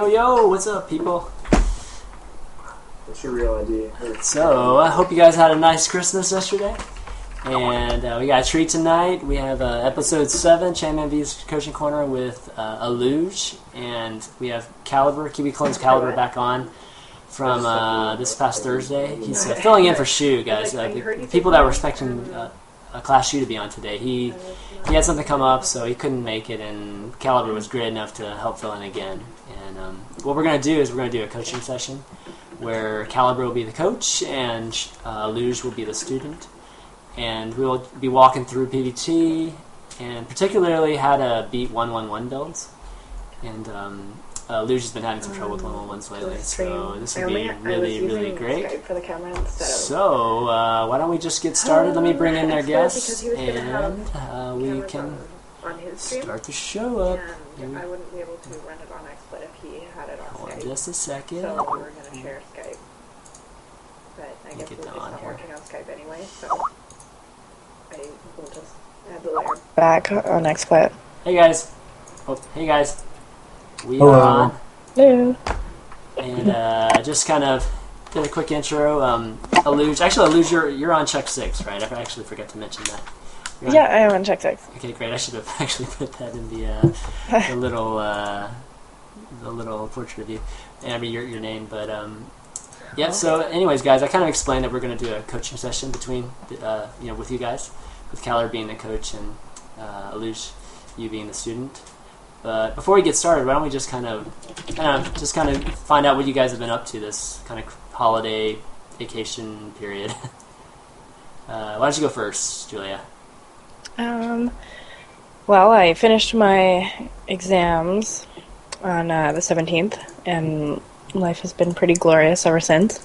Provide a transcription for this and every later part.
Yo, what's up, people? What's your real ID? So, I hope you guys had a nice Christmas yesterday. And we got a treat tonight. We have episode 7, ChanmanV's Coaching Corner with Ailuj. And we have Caliber, Kiwi Clone's Caliber back on from this past Thursday. He's filling in for Shu, guys. The people that were expecting Class Shu to be on today, he had something come up, so he couldn't make it, and Caliber was great enough to help fill in again. And what we're going to do is we're going to do a coaching session where Caliber will be the coach and Ailuj will be the student. And we'll be walking through PvT and particularly how to beat 1-1-1 builds. And Ailuj has been having some trouble with 1-1-1s lately, so this will be really, really great. Skype for the camera instead of So why don't we just get started? Let me bring in our guests, and we can start the show up. And I wouldn't be able to run it on XSplit if he had it on Hold on Skype. just a second. So we were going to share Skype. But I guess we're just not working on Skype anyway, so I will just add the layer back on XSplit. Hey guys. Oh, hey guys. We are on. Hello. And just kind of did a quick intro. Ailuj, actually, Ailuj, you're on check 6, right? I actually forgot to mention that. Yeah, I am on check 6. Okay, great. I should have actually put that in the little portrait of you. And I mean your name, but yeah. So, anyways, guys, I kind of explained that we're going to do a coaching session between with you guys, with Caliber being the coach and Ailuj, you being the student. But before we get started, why don't we just kind of find out what you guys have been up to this kind of holiday vacation period. Why don't you go first, Julia? Well, I finished my exams on the 17th, and life has been pretty glorious ever since.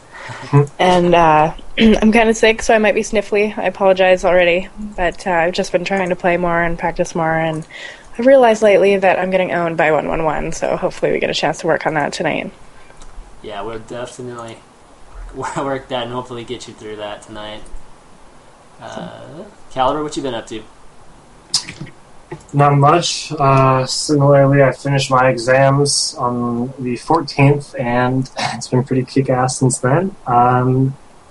And I'm kind of sick, so I might be sniffly. I apologize already, but I've just been trying to play more and practice more, and I've realized lately that I'm getting owned by 1-1-1, so hopefully we get a chance to work on that tonight. Yeah, we'll definitely work that and hopefully get you through that tonight. Caliber, what you been up to? Not much. Similarly, I finished my exams on the 14th, and it's been pretty kick-ass since then.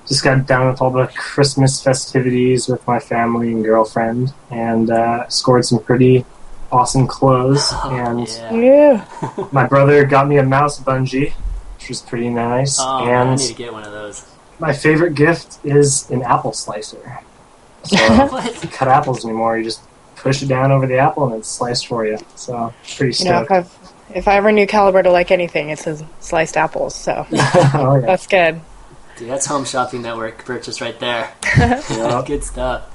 Just got done with all the Christmas festivities with my family and girlfriend, and scored some pretty awesome clothes. And Yeah. my brother got me a mouse bungee, which was pretty nice. Oh, and I need to get one of those. my favorite gift is an apple slicer. So if you cut apples anymore, you just push it down over the apple and it's sliced for you. So pretty stoked. You know, if I ever knew Caliber to like anything, it's his sliced apples, so Oh, yeah. that's good. Dude, that's Home Shopping Network purchase right there. Yep. Good stuff.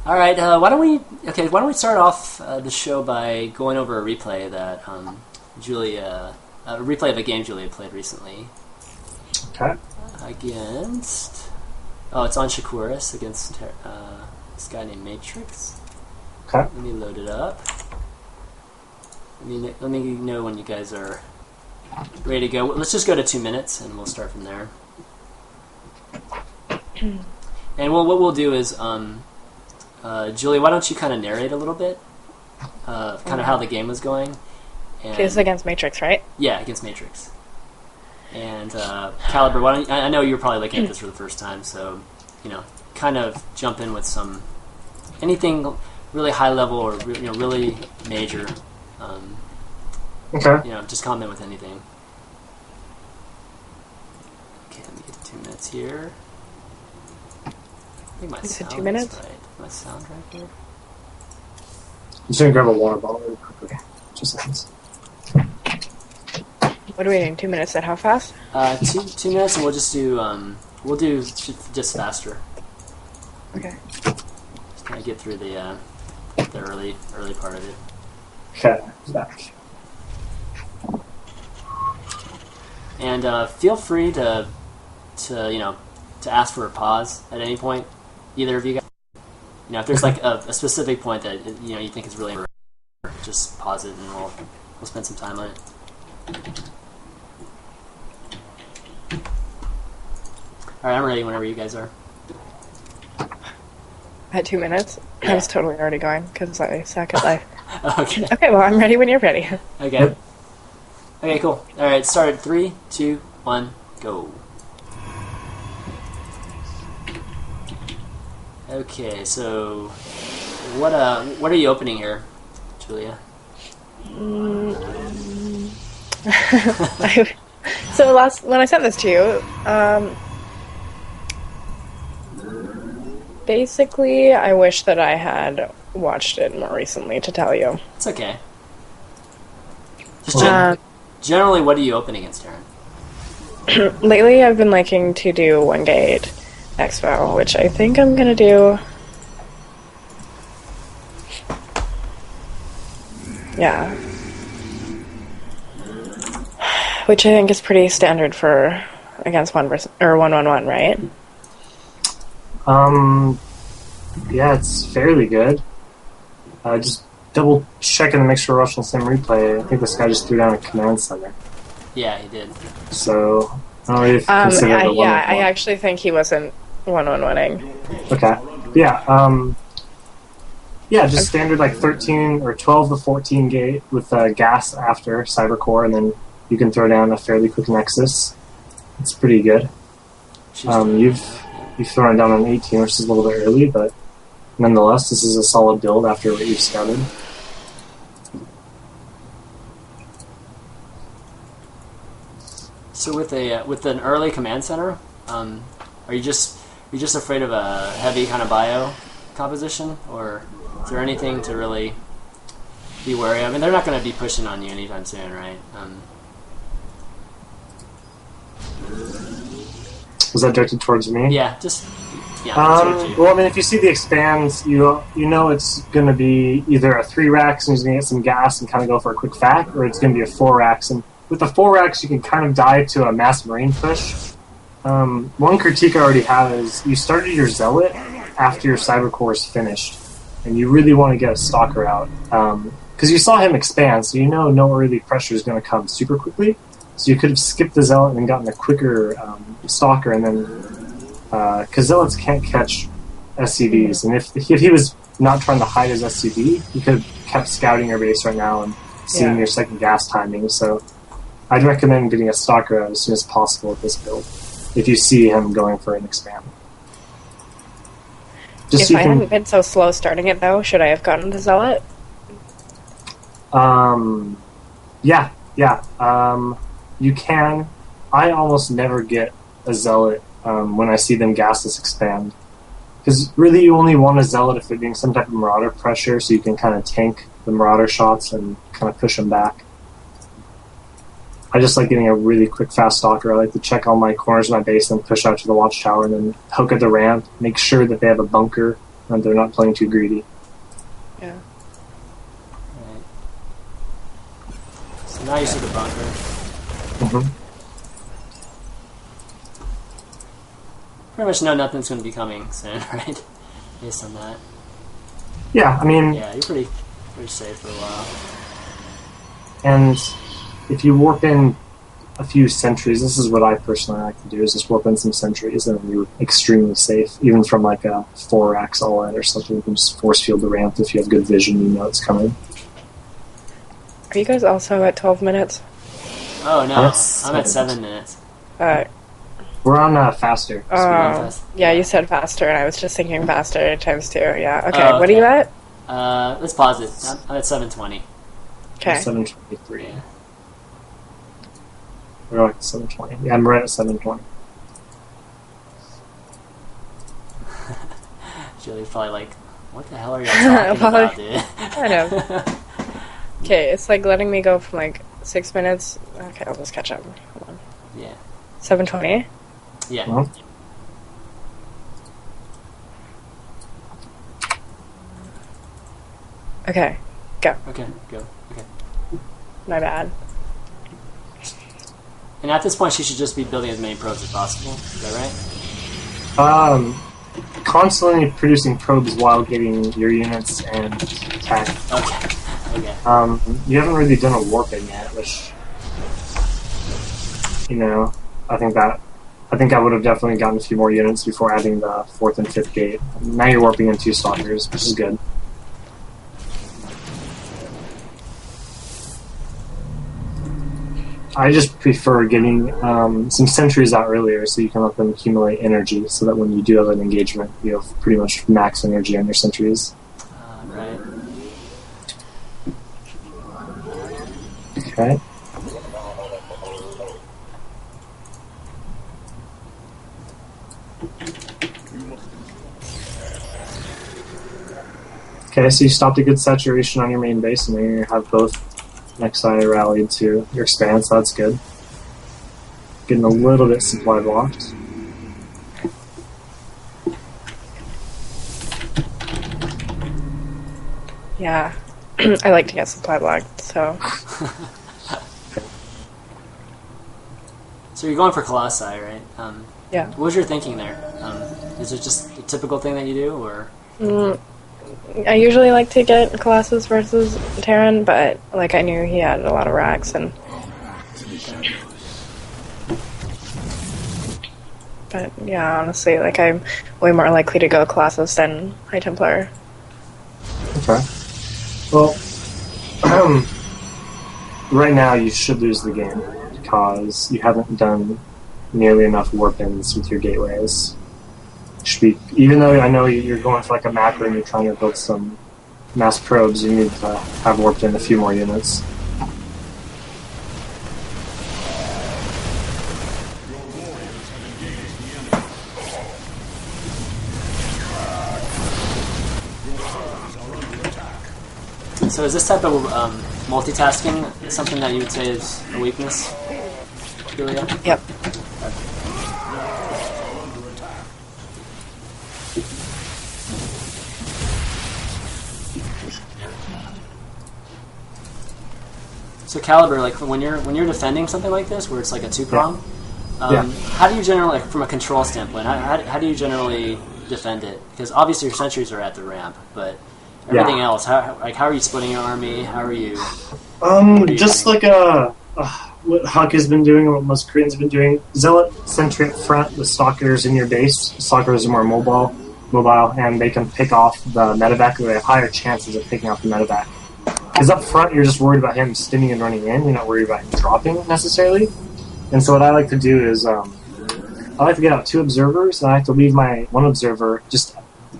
All right, why don't we start off the show by going over a replay that Julia, a replay of a game Julia played recently. Okay. Against, it's on Shakuras against this guy named Matrix. Okay. Let me load it up. Let me know when you guys are ready to go. Let's just go to 2 minutes and we'll start from there. And what we'll do is, Julie, why don't you kind of narrate a little bit, kind of how the game was going. And, This is against Matrix, right? yeah, against Matrix. And Caliber, why don't I know you're probably looking at this for the first time, so kind of jump in with anything really high level or really major. Okay. Just comment with anything. Okay, let me get to 2 minutes here. I think my You said sound 2 minutes? is right. My sound right here. I'm just going to grab a water bottle really quickly. Just seconds. What are we doing, 2 minutes at how fast? 2 minutes, and we'll just do just faster. Okay. Just kind of get through the early part of it. Okay. Back. And feel free to ask for a pause at any point. Either of you guys. If there's like a specific point that you think is really important, just pause it and we'll spend some time on it. All right, I'm ready whenever you guys are. At 2 minutes? Yeah. I was totally already going because I suck at life. Okay. Okay, well, I'm ready when you're ready. Okay. Okay, cool. All right, start at 3, 2, 1, go. Okay, so what are you opening here, Julia? So when I sent this to you, basically, I wish that I had watched it more recently to tell you. It's okay. Just generally, what are you opening against, Terran? Lately, I've been liking to do One Gate Expo, which I think I'm gonna do. Yeah. Which I think is pretty standard for against 1-1-1, right? Yeah, it's fairly good. Just double checking to make sure we're watching the same replay. I think this guy just threw down a command center. Yeah, he did. So I don't really consider it a 1-1-1. I actually think he wasn't 1-1-1-ing. Okay. Yeah, just standard like 13 or 12 to 14 gate with gas after cyber core, and then you can throw down a fairly quick nexus. It's pretty good. You've thrown it down on 18, which is a little bit early, but nonetheless, this is a solid build after what you've scouted. So with an early command center, are you just afraid of a heavy kind of bio composition, or is there anything to really be wary of? I mean, they're not going to be pushing on you anytime soon, right? Was that directed towards me? Yeah, well, I mean, if you see the expands, you know it's going to be either a 3 racks and he's going to get some gas and kind of go for a quick fact, or it's going to be a 4 racks. And with the 4 racks, you can kind of dive to a mass marine push. One critique I already have is you started your zealot after your cyber core is finished, and you really want to get a stalker out because you saw him expand, so you know no early pressure is going to come super quickly. So you could have skipped the zealot and gotten a quicker stalker, and then because zealots can't catch SCVs, and if he was not trying to hide his SCV, he could have kept scouting your base right now and seeing your second gas timing. So I'd recommend getting a stalker out as soon as possible with this build if you see him going for an expand. If I hadn't been so slow starting it, though, should I have gotten the zealot? Yeah. You can. I almost never get a zealot when I see them gasless expand. Because really you only want a zealot if they're doing some type of marauder pressure, so you can kind of tank the marauder shots and kind of push them back. I just like getting a really quick fast stalker. I like to check all my corners of my base and push out to the watchtower and then poke at the ramp, make sure that they have a bunker and they're not playing too greedy. Yeah. Right. So now you see the bunker. Mm-hmm. Pretty much know nothing's going to be coming soon, right? Based on that. Yeah, I mean... Yeah, you're pretty safe for a while. And if you warp in a few sentries, this is what I personally like to do, is just warp in some sentries and you're extremely safe. Even from like a 4-ax all-in or something, you can just force field the ramp if you have good vision, you know it's coming. Are you guys also at 12 minutes? Oh, no. I'm at 7 minutes. We're on faster. Yeah, you said faster, and I was just thinking faster times 2. Yeah, okay. Oh, okay. What are you at? Let's pause it. I'm at 7:20. Okay. 7:23. Yeah. We're like 7:20. Yeah, I'm right at 7:20. Julie's probably like, what the hell are you talking about, dude? I know. Okay, it's like letting me go from like 6 minutes. Okay, I'll just catch up. Hold on. Yeah. 7:20? Yeah. Well, Okay, go. Okay, go. Okay. My bad. And at this point, she should just be building as many probes as possible. Is that right? Constantly producing probes while getting your units and attack. Okay. You haven't really done a warping yet, which, you know, I think I would have definitely gotten a few more units before adding the 4th and 5th gate. Now you're warping in 2 stalkers, which is good. I just prefer getting some sentries out earlier so you can let them accumulate energy so that when you do have an engagement, you have pretty much max energy on your sentries. Right. Okay. Okay, so you stopped a good saturation on your main base, and then you have both Nexi rallied to your expanse. That's good. Getting a little bit supply blocked. Yeah, I like to get supply blocked, so. So you're going for Colossi, right? Yeah. What was your thinking there? Is it just a typical thing that you do, or? I usually like to get Colossus versus Terran, but like I knew he had a lot of racks, and but yeah, honestly, like I'm way more likely to go Colossus than High Templar. Okay. Well, right now you should lose the game because you haven't done nearly enough warp-ins with your gateways. Should be, even though I know you're going for like a macro and you're trying to build some mass probes, you need to have warped in a few more units. So is this type of multitasking something that you would say is a weakness, Julia? Yep. So Caliber, like when you're defending something like this, where it's like a two-prong, how do you generally, like, from a control standpoint, how do you generally defend it? Because obviously your sentries are at the ramp, but everything else, how are you splitting your army? How are you? Just doing? Like what Huck has been doing and what most Koreans have been doing. Zealot sentry up front with stalkers in your base. Stalkers are more mobile, and they can pick off the medevac. They have higher chances of picking off the medevac. Because up front, you're just worried about him stinning and running in. You're not worried about him dropping, necessarily. And so what I like to do is, I like to get out 2 observers, and I like to leave my 1 observer just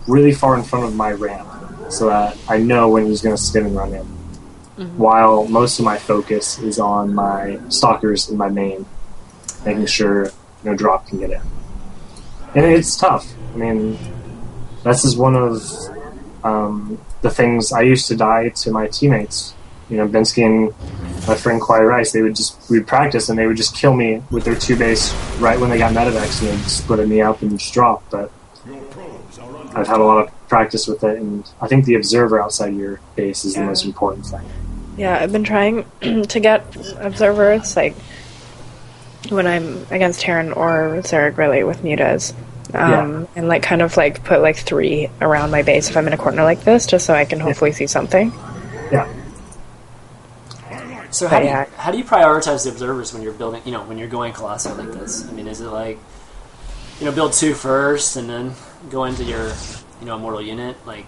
really far in front of my ramp, so that I know when he's going to stim and run in. Mm-hmm. While most of my focus is on my stalkers in my main, making sure no drop can get in. And it's tough. I mean, this is one of the things I used to die to my teammates. You know, Bensky and my friend Kwai Rice, we'd practice and they would just kill me with their 2 base right when they got medevacs, and they'd split me up and just drop. But I've had a lot of practice with it, and I think the observer outside your base is the most important thing. Yeah, I've been trying to get observers, like, when I'm against Terran or Zerg, really, with mutas. And, like, kind of, like, put, like, 3 around my base if I'm in a corner like this, just so I can hopefully see something. Yeah. So how do you prioritize the observers when you're building, when you're going colossal like this? I mean, is it like, build 2 first and then go into your, immortal unit? Like,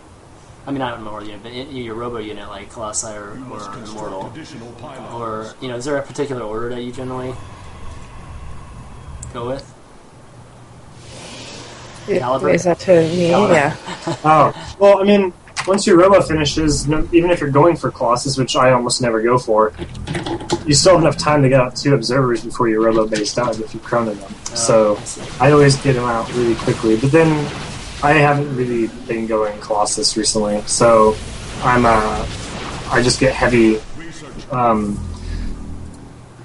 I mean, not immortal unit, but your robo unit, like Colossi or immortal. Or, is there a particular order that you generally go with? Caliber? Is that to me? Caliber. Yeah. Oh, well, I mean, once your robo finishes, even if you're going for Colossus, which I almost never go for, you still have enough time to get out 2 observers before your robo base dies if you chrono them. So I always get them out really quickly. But then I haven't really been going Colossus recently, so I just get heavy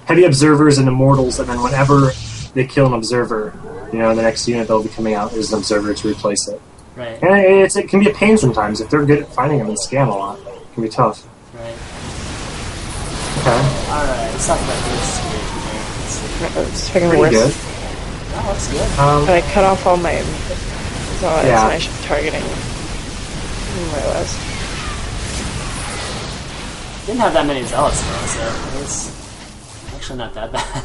observers and immortals, and then whenever they kill an observer, the next unit that'll be coming out is an observer to replace it. Right. And it can be a pain sometimes. If they're good at finding them and scam a lot, it can be tough. Right. Okay. Alright, let's talk about this situation here. It's fucking Pretty worse. good. Oh, that's good. I cut off all my zealots, Yeah. and I should be targeting my list. Didn't have that many zealots though, so it's actually not that bad.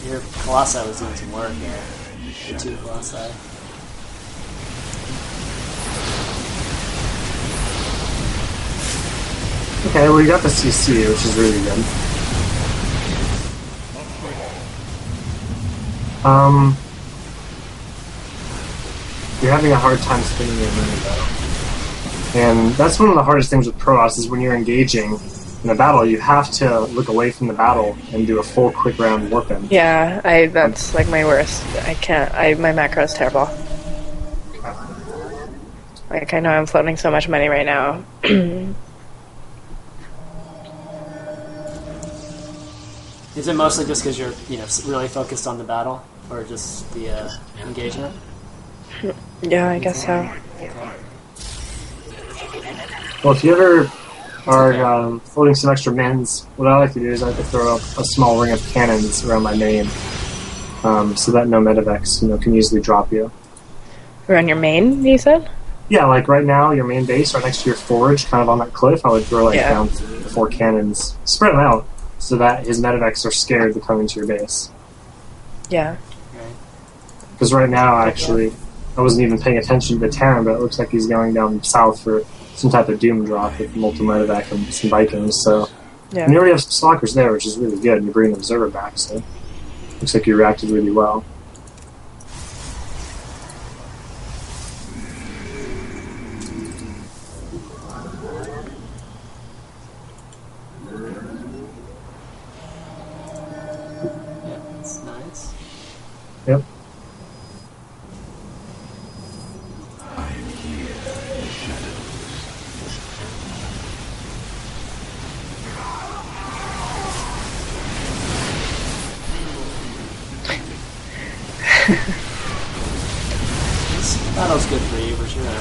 Your Colossi was doing some work there. The 2 Colossi. Okay, well, you got the CC, which is really good. You're having a hard time spinning your money, though. And that's one of the hardest things with Protoss is when you're engaging in a battle, you have to look away from the battle and do a full quick round warp in. Yeah, that's like my worst. I can't. My macro is terrible. Like I know I'm floating so much money right now. Is it mostly just because you're really focused on the battle, or just the engagement? Yeah, I guess so. Well, if you ever are floating some extra mins, what I like to do is I like to throw up a small ring of cannons around my main, so that no medevacs can easily drop you. Around your main, you said? Yeah, like right now, your main base right next to your forge, kind of on that cliff, I would throw down 4 cannons, spread them out, so that his medevacs are scared to come into your base. Yeah. Because right now, actually, I wasn't even paying attention to the Terran, but it looks like he's going down south for some type of doom drop with multiple medevac and some Vikings, so... Yeah. And you already have some stalkers there, which is really good, and you're bringing the observer back, so... Looks like you reacted really well. Yeah, that's nice. Yep. This battle's good for you, for sure, right?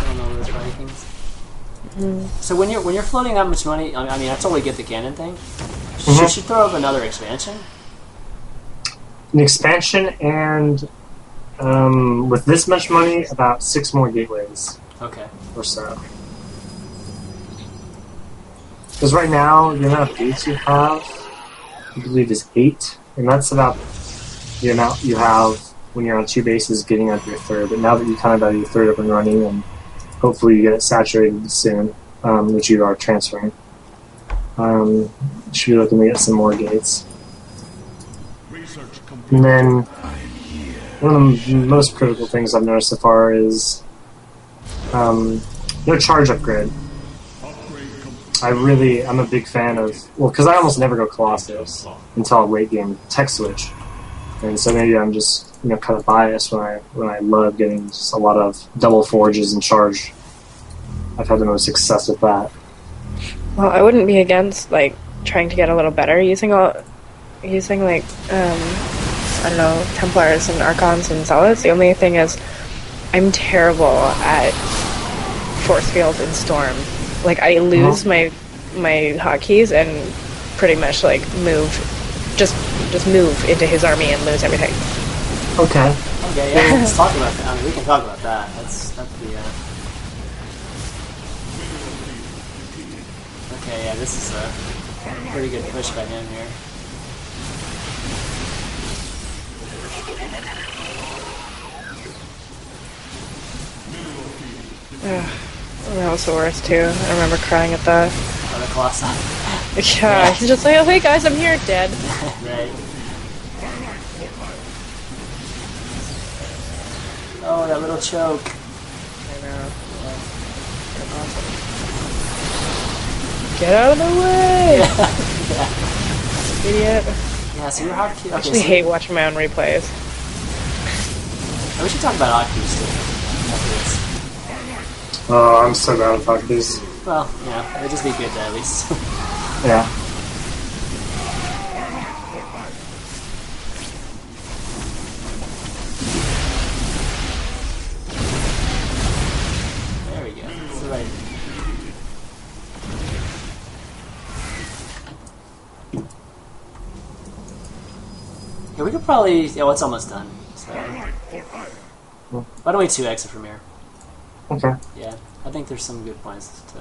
Killing all those Vikings. So when you're floating that much money, I mean, I totally get the cannon thing. Should you throw up another expansion? An expansion and, with this much money, about 6 more gateways. Okay. Or so. Because right now, the amount of gates you have, I believe, is 8. And that's about the amount you have when you're on 2 bases getting up your 3rd. But now that you kind of have your 3rd up and running, and hopefully you get it saturated soon, which you are transferring, you should be looking to get some more gates. And then, one of the most critical things I've noticed so far is no charge upgrade. I'm a big fan of, well, because I almost never go Colossus until a late game tech switch, and so maybe I'm just kind of biased when I love getting just a lot of double forges and charge. I've had the most success with that. Well, I wouldn't be against like trying to get a little better using like I don't know, Templars and Archons and Zealots. The only thing is, I'm terrible at force field and storm. Like I lose my hotkeys and pretty much like just move into his army and lose everything. Okay. Okay, yeah, let's talk about that. I mean, we can talk about that. That's the. Okay, yeah, this is a pretty good push by him here. That was the worst too. I remember crying at that. Oh, the Colossi. Yeah, he's just like, oh hey guys, I'm here, dead. Right. Oh, that little choke. I know. Get out of the way! Yeah. Idiot. Yeah, so your hotkey. Okay, I actually hate watching my own replays. Oh, we should talk about hotkeys too. Afterwards. Oh, I'm so bad at hotkeys. Well, it would just be good to at least. Yeah. There we go. That's the right. Yeah, we could probably. Yeah, well, it's almost done. So. Why don't we 2x it from here? Okay. Yeah, I think there's some good points to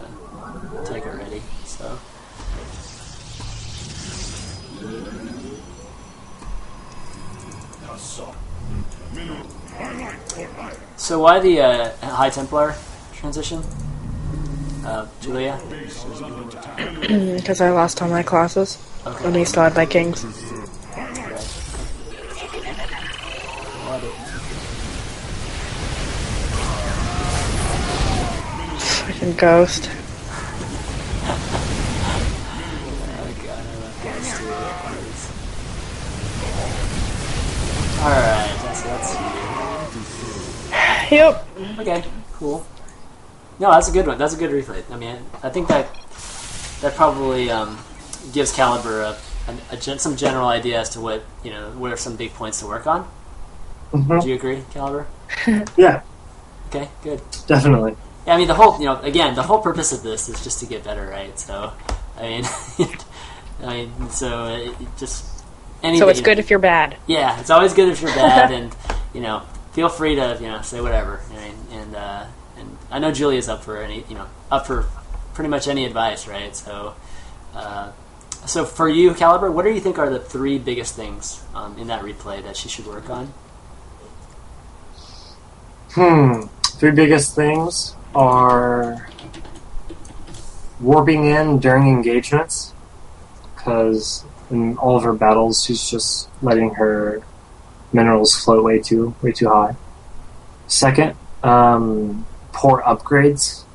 take already. So. So why the High Templar transition? Julia? Because I lost all my classes. Okay. When we still had Vikings. Fucking ghost. Alright, that's Yep. okay, cool. No, that's a good one. That's a good replay. I mean, I think that probably gives Caliber some general idea as to what what are some big points to work on. Mm-hmm. Do you agree, Caliber? Yeah. Okay, good. Definitely. Yeah, I mean the whole again the whole purpose of this is just to get better, right? So, I mean, so it just anything. So it's good if you're bad. Yeah, it's always good if you're bad, and feel free to say whatever. And I know Julia's up for pretty much any advice, right? So, so for you, Caliber, what do you think are the 3 biggest things in that replay that she should work on? 3 biggest things are warping in during engagements, because in all of her battles, she's just letting her minerals float way too high. Second, poor upgrades.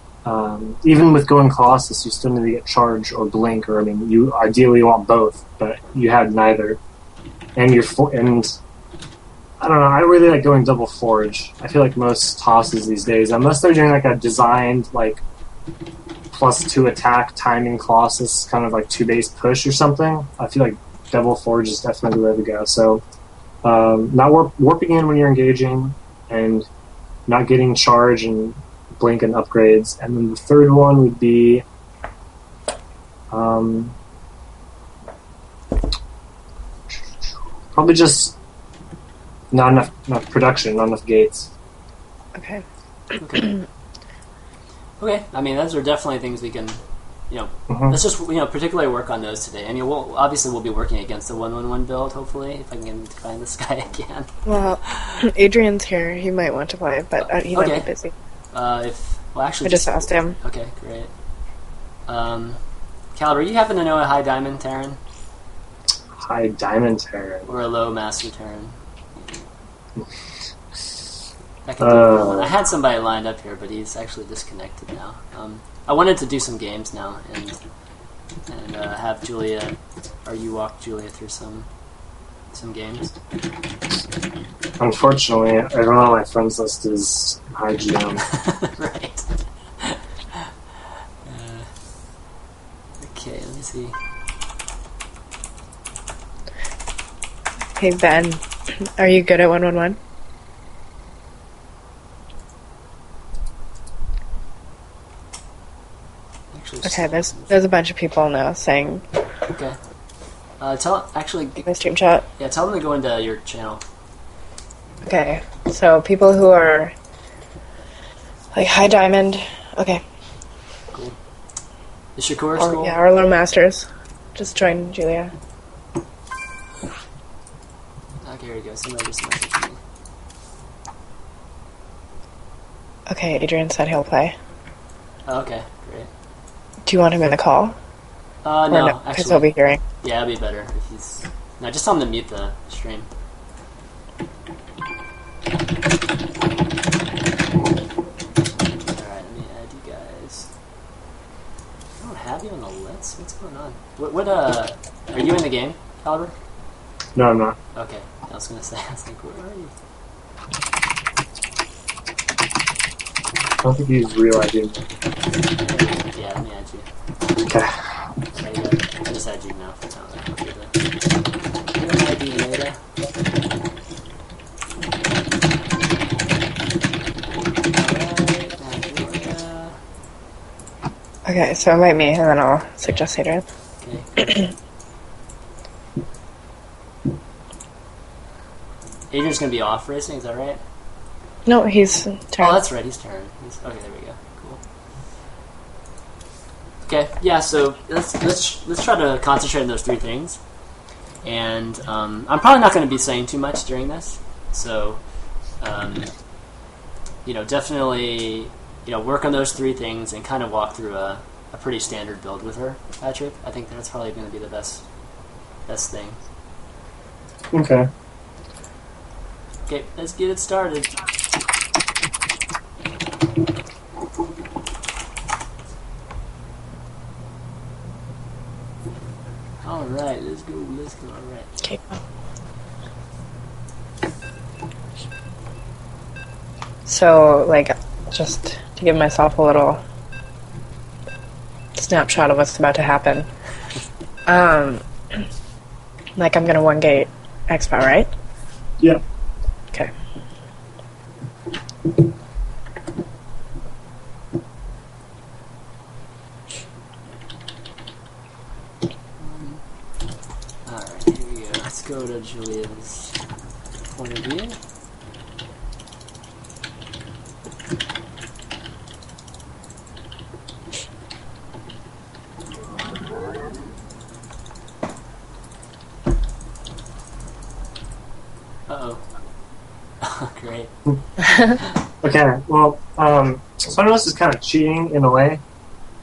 Even with going Colossus, you still need to get Charge or Blink, or you ideally want both, but you had neither. And I don't know, I really like going double Forge. I feel like most tosses these days, unless they're doing like a designed +2 attack timing Colossus, kind of like 2 base push or something, I feel like double Forge is definitely the way to go. So not warping in when you're engaging, and not getting Charge and Blink and upgrades. And then the third one would be probably just not enough production, not enough gates. Okay. Okay. Okay. I mean, those are definitely things we can, Mm-hmm. let's just particularly work on those today. I mean, we'll be working against the 1-1-1 build, hopefully, if I can get him to find this guy again. Well, Adrian's here. He might want to play, but he might be busy. I just asked him. Okay, great. Caliber, you happen to know a high diamond Terran? High diamond Terran. Or a low master Terran? I had somebody lined up here, but he's actually disconnected now. I wanted to do some games now and have Julia, or you walk Julia through some games. Unfortunately, everyone on my friends list is high GM. Right. Okay, let me see. Hey Ben, are you good at 1-1-1? Okay, there's a bunch of people now saying. Okay. My stream chat. Yeah, tell them to go into your channel. Okay, so people who are like high diamond. Okay. Cool. Is Shakuras cool? Yeah, or low masters. Just join Julia. Okay, here we go. Somebody just messaged me. Okay, Adrian said he'll play. Oh, okay, great. Do you want him in the call? No, because actually. he'll be hearing. Yeah, it'd be better if he's... No, just tell him to mute the stream. Alright, let me add you guys. I don't have you on the list? What's going on? Are you in the game, Caliber? No, I'm not. Okay, I was gonna say, I was like, where are you? I don't think he's realizing. Yeah, let me add you. Okay. I just add you now for now. Your ID later. Okay, so invite me and then I'll suggest Adrian. Okay. Adrian's gonna be off racing, is that right? No, he's Terran. Oh, that's right, he's Terran. Okay, there we go. Cool. Okay, yeah. So let's try to concentrate on those 3 things, and I'm probably not going to be saying too much during this. So, definitely work on those 3 things and kind of walk through a pretty standard build with her, Patrick. I think that's probably going to be the best thing. Okay. Okay, let's get it started. Alright, let's go, alright. Okay. So, like, just to give myself a little snapshot of what's about to happen. Like, I'm gonna 1-gate expo, right? Yeah. Okay. Alright, here we go. Let's go to Julia's point of view. Uh-oh. Great. Okay, well, some of this is kind of cheating in a way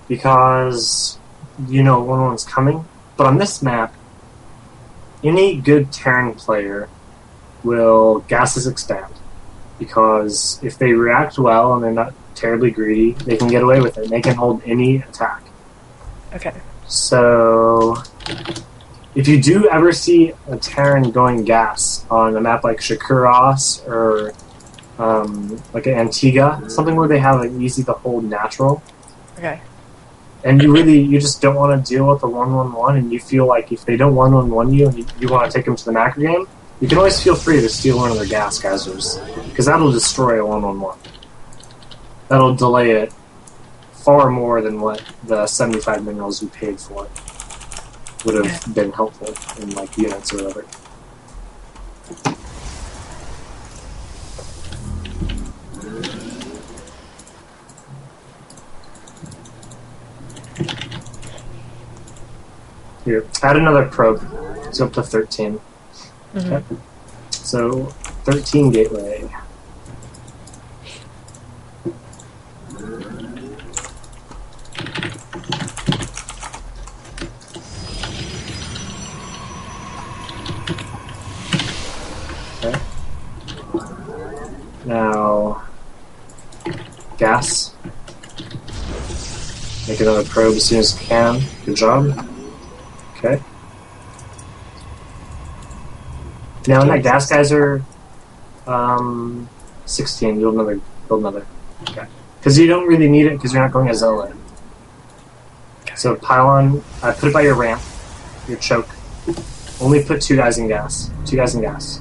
because 1-1's coming. But on this map, any good Terran player will gases expand because if they react well and they're not terribly greedy, they can get away with it. They can hold any attack. Okay. So, if you do ever see a Terran going gas on a map like Shakuras or like an Antigua, something where they have an easy to hold natural, Okay. and you just don't want to deal with a 1-1-1, and you feel like if they don't 1-1-1 you and you want to take them to the macro game, you can always feel free to steal one of their gas geysers, because that'll destroy a 1-1-1. That'll delay it far more than what the 75 minerals you paid for it would have been helpful in like units or whatever. Here, add another probe. It's up to 13. Mm-hmm. Okay. So 13 gateway. Okay. Now, gas. Make another probe as soon as you can. Good job. Okay. Now in that gas geyser, 16. Build another. Okay. Because you don't really need it because you're not going as Zola. So pylon, put it by your ramp, your choke. Only put 2 guys in gas. 2 guys in gas.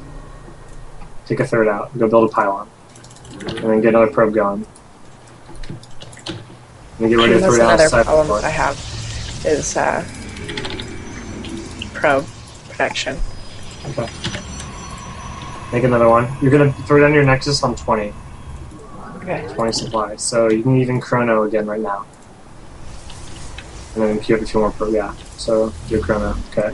Take a third out. Go build a pylon. And then get another probe going. And get ready to throw down another side problem floor. I have is probe protection. Okay. Make another one. You're going to throw down your Nexus on 20. Okay. 20 supply. So you can even chrono again right now. And then queue up a few more probe. Yeah. So do chrono. Okay.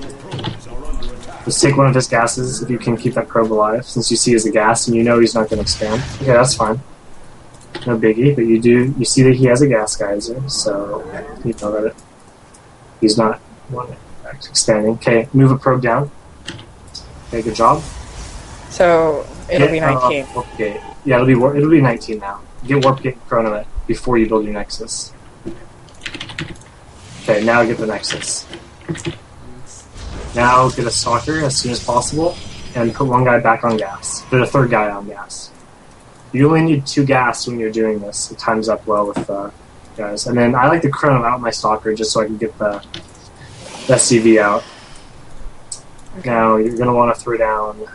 Let's take one of his gases if you can keep that probe alive, since you see he's a gas and you know he's not going to expand. Okay, that's fine. No biggie, but you see that he has a gas geyser, so you know that he's not expanding. Okay, move a probe down. Okay, good job. So it'll be 19. Warp gate. Yeah, it'll be 19 now. Get warp gate and chrono it before you build your Nexus. Okay, now get the Nexus. Now get a stalker as soon as possible and put 1 guy back on gas. Put a 3rd guy on gas. You only need 2 gas when you're doing this. It times up well with guys. And then I like to chrono out my stalker just so I can get the SCV out. Okay. Now you're going to want to throw down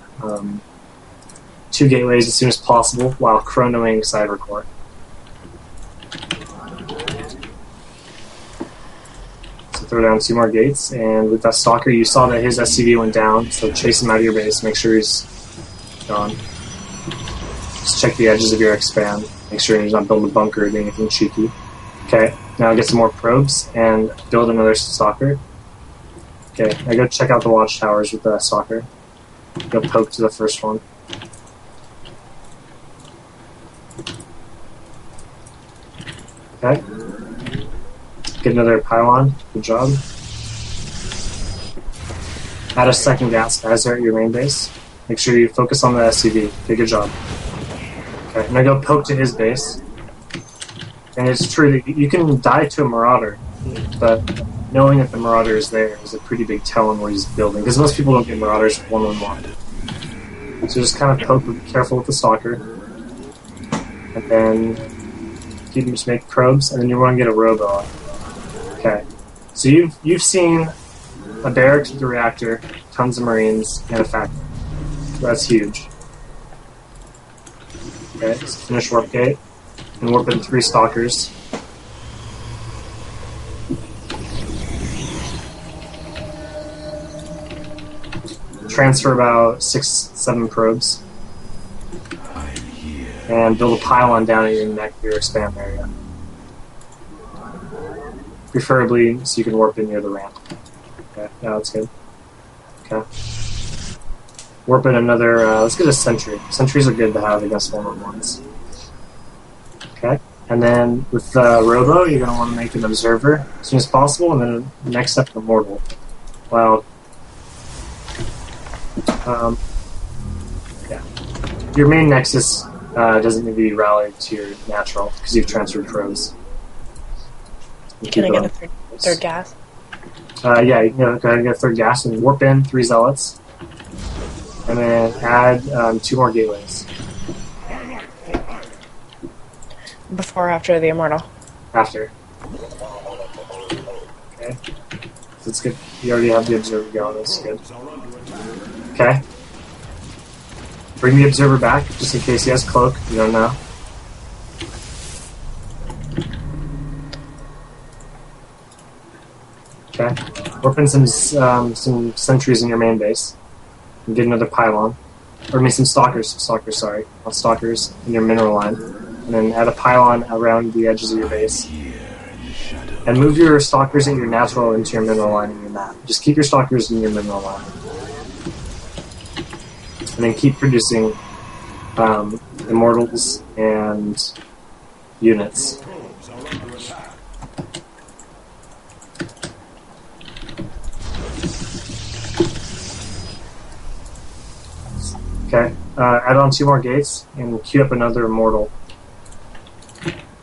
2 gateways as soon as possible while chronoing Cybercore. So throw down 2 more gates, and with that stalker you saw that his SCV went down, so chase him out of your base, make sure he's gone. Just check the edges of your expand. Make sure he's not building a bunker or doing anything cheeky. Okay, now get some more probes and build another stalker. Okay, I go check out the watchtowers with the stalker. Go poke to the first one. Okay. Get another pylon. Good job. Add a second gas geyser at your main base. Make sure you focus on the SCV. Okay, good job. Okay, and I go poke to his base. And it's true that you can die to a Marauder, but knowing that the Marauder is there is a pretty big tell on what he's building, because most people don't get Marauders one-on-one. So just kind of poke, be careful with the Stalker. And then keep him just make probes, and then you want to get a Robo. Okay. So you've seen a barracks with a reactor, tons of Marines, and a factory. So that's huge. Okay, so finish Warp Gate. And warp in 3 Stalkers. Transfer about 6-7 probes. And build a pylon down at your expand area. Preferably so you can warp in near the ramp. Okay, yeah, that's good. Okay. Warp in another, let's get a sentry. Sentries are good to have against one-on-ones. Okay, and then with Robo, you're going to want to make an Observer as soon as possible, and then next step, Immortal. Well, yeah. Your main Nexus doesn't need to be rallied to your natural, because you've transferred probes. Can I get a third gas? Yeah, you can go ahead and get a third gas, and warp in 3 Zealots. And then add 2 more gateways. Before or after the Immortal? After. Okay. That's good. You already have the Observer going, that's good. Okay. Bring the Observer back, just in case he has Cloak, you don't know. Okay. Warp in some sentries in your main base. And get another pylon. Or I mean some stalkers, sorry. Not stalkers in your mineral line. And then add a pylon around the edges of your base. And move your stalkers and your natural into your mineral line in your map. Just keep your stalkers in your mineral line. And then keep producing immortals and units. Okay, add on 2 more gates and queue up another immortal.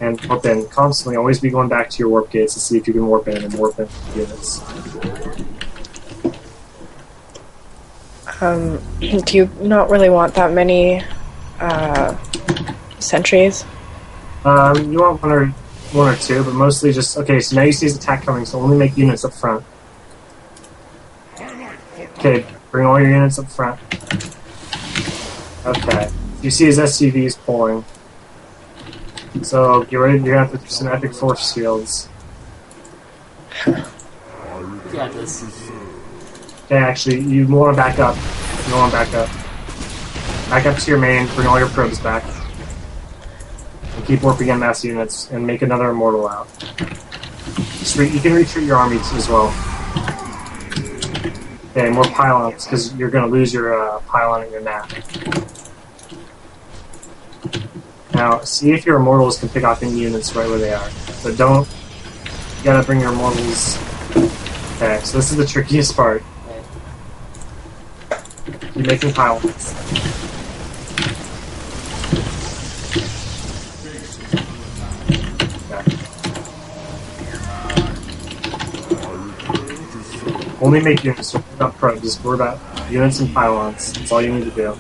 And warp in. Constantly, always be going back to your warp gates to see if you can warp in and warp in units. Do you not really want that many sentries? You want one or 2, but mostly just... Okay, so now you see his attack coming, so only make units up front. Okay, bring all your units up front. Okay. You see his SCVs pulling. So get ready, you're gonna have to do some epic force fields. You got this. Okay, actually, you want to back up. You want to back up. Back up to your main, bring all your probes back. And keep warping in mass units, and make another immortal out. You can retreat your armies as well. Okay, more pylons, because you're going to lose your pylon in your map. Now, see if your immortals can pick off any units right where they are. But don't... You gotta bring your immortals... Okay, so this is the trickiest part. You're making pylons. Okay. Only make units, don't worry about probes, just worry about units and pylons. That's all you need to do.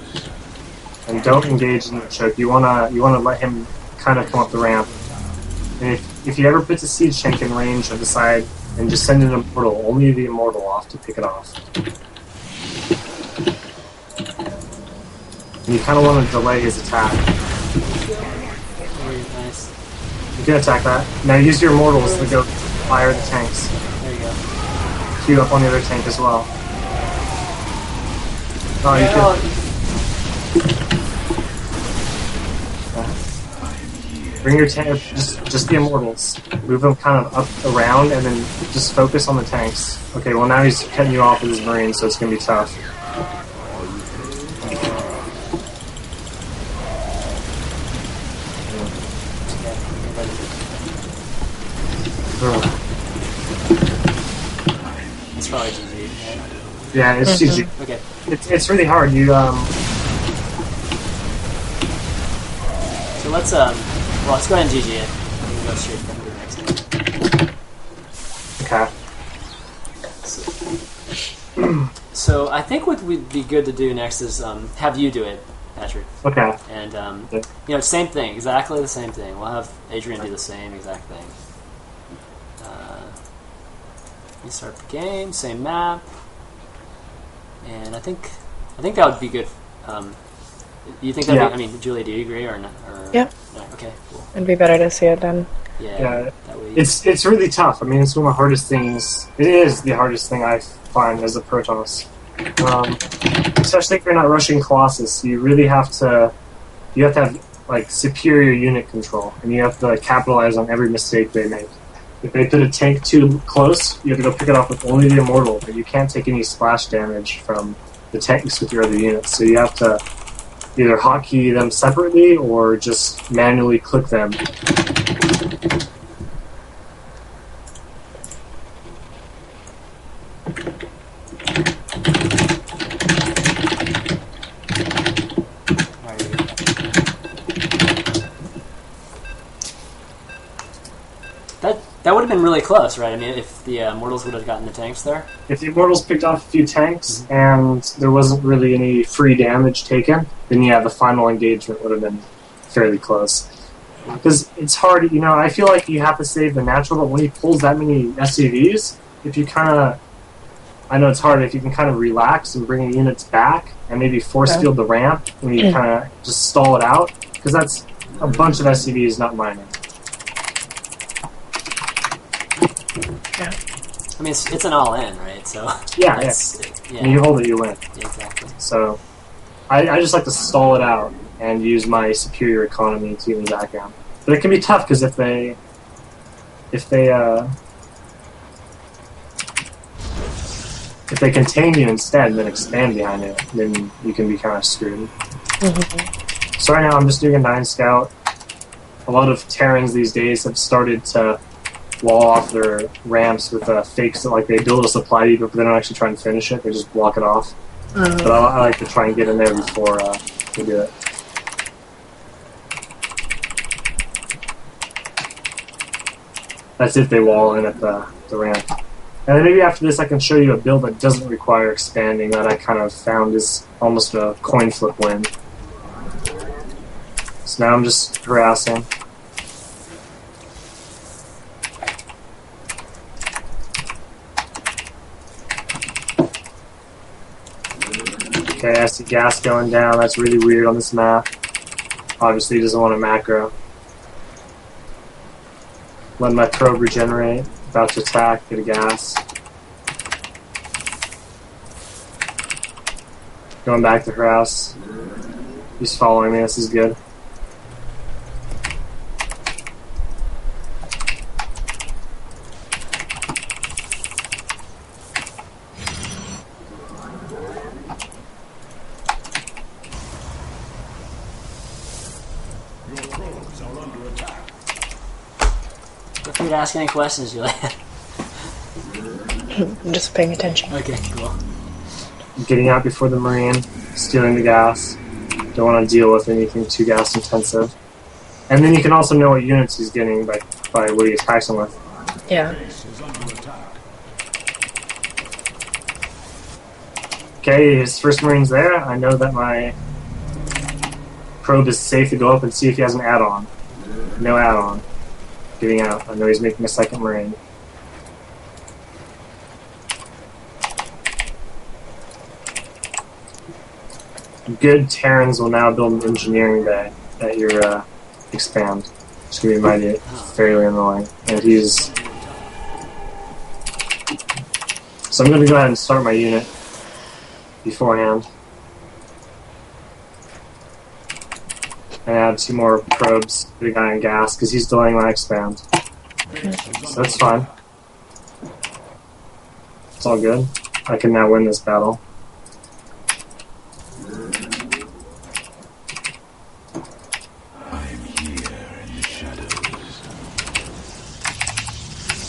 And don't engage in the choke. You wanna let him kind of come up the ramp. And if he ever puts a siege tank in range of the side, and just send an immortal, only the immortal off to pick it off. And you kind of want to delay his attack. Very nice. You can attack that. Now use your immortals to go fire the tanks. There you go. Queue up on the other tank as well. Oh, you can. Bring your tank, just the immortals. Move them kind of up around, and then just focus on the tanks. Okay, well now he's cutting you off with his marines, so it's gonna be tough. Yeah, it's GG. Okay. It's really hard. You So let's well, let's go ahead and GG it. We can go straight from the next one. okay. So I think what would be good to do next is have you do it, Patrick. Okay. And same thing, exactly the same thing. We'll have Adrian do the same exact thing. You start the game, same map, and I think that would be good. You think that? Yeah. I mean, Julie, do you agree or not? Or, Yeah. No? Okay, cool. It'd be better to see it then. Yeah. That way It's really tough. I mean, it's one of the hardest things. It is the hardest thing I find as a Protoss. Especially if you're not rushing Colossus, you really have to. You have to have like superior unit control, and you have to capitalize on every mistake they make. If they put a tank too close, you have to go pick it up with only the Immortal, but you can't take any splash damage from the tanks with your other units. So you have to either hotkey them separately or just manually click them. That would have been really close, right? I mean, if the Mortals would have gotten the tanks there. If the Immortals picked off a few tanks and there wasn't really any free damage taken, then yeah, the final engagement would have been fairly close. Because it's hard, I feel like you have to save the natural, but when he pulls that many SCVs, if you I know it's hard, if you can kind of relax and bring the units back and maybe force field the ramp when you kind of just stall it out, because that's a bunch of SCVs, not mining. Yeah. I mean, it's an all-in, right? So Yeah. When you hold it, you win. Yeah, exactly. So I just like to stall it out and use my superior economy to get me back down. But it can be tough because if they contain you instead and then expand behind it, then you can be kind of screwed. Mm-hmm. So right now I'm just doing a 9 scout. A lot of Terrans these days have started to wall off their ramps with fakes that they build a supply depot, but they don't actually try and finish it. They just block it off. But I like to try and get in there before we do it. That's if they wall in at the ramp. And then maybe after this I can show you a build that doesn't require expanding that I kind of found is almost a coin flip win. So now I'm just harassing. Okay, I see gas going down. That's really weird on this map. Obviously, he doesn't want a macro. Let my probe regenerate. About to attack. Get a gas. Going back to harass. He's following me. This is good. Feel free to ask any questions, Julia. I'm just paying attention. Okay, cool. Getting out before the Marine. Stealing the gas. Don't want to deal with anything too gas intensive. And then you can also know what units he's getting by what he attacks them with. Yeah. Okay, his first Marine's there. I know that my probe is safe to go up and see if he has an add-on. No add-on. Getting out. I know he's making a second Marine. Good Terrans will now build an engineering bay at your expand. It's going to be fairly annoying. And he's... So I'm going to go ahead and start my unit beforehand. And add 2 more probes to the guy in gas, because he's delaying my expand. So that's fine. It's all good. I can now win this battle.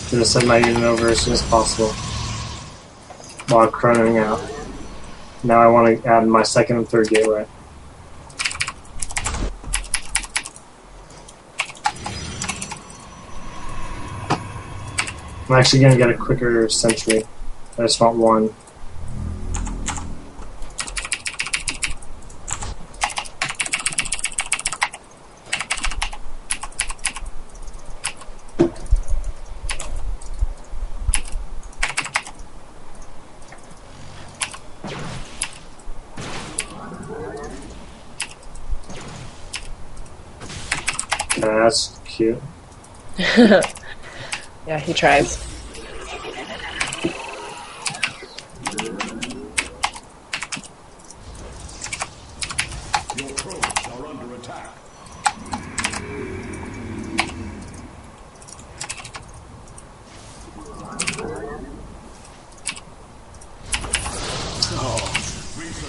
I'm gonna send my unit over as soon as possible while chronoing out. Now I want to add my second and third gateway. I'm actually going to get a quicker sentry. I just want one. That's cute. Yeah, he tries. Your probes are under attack.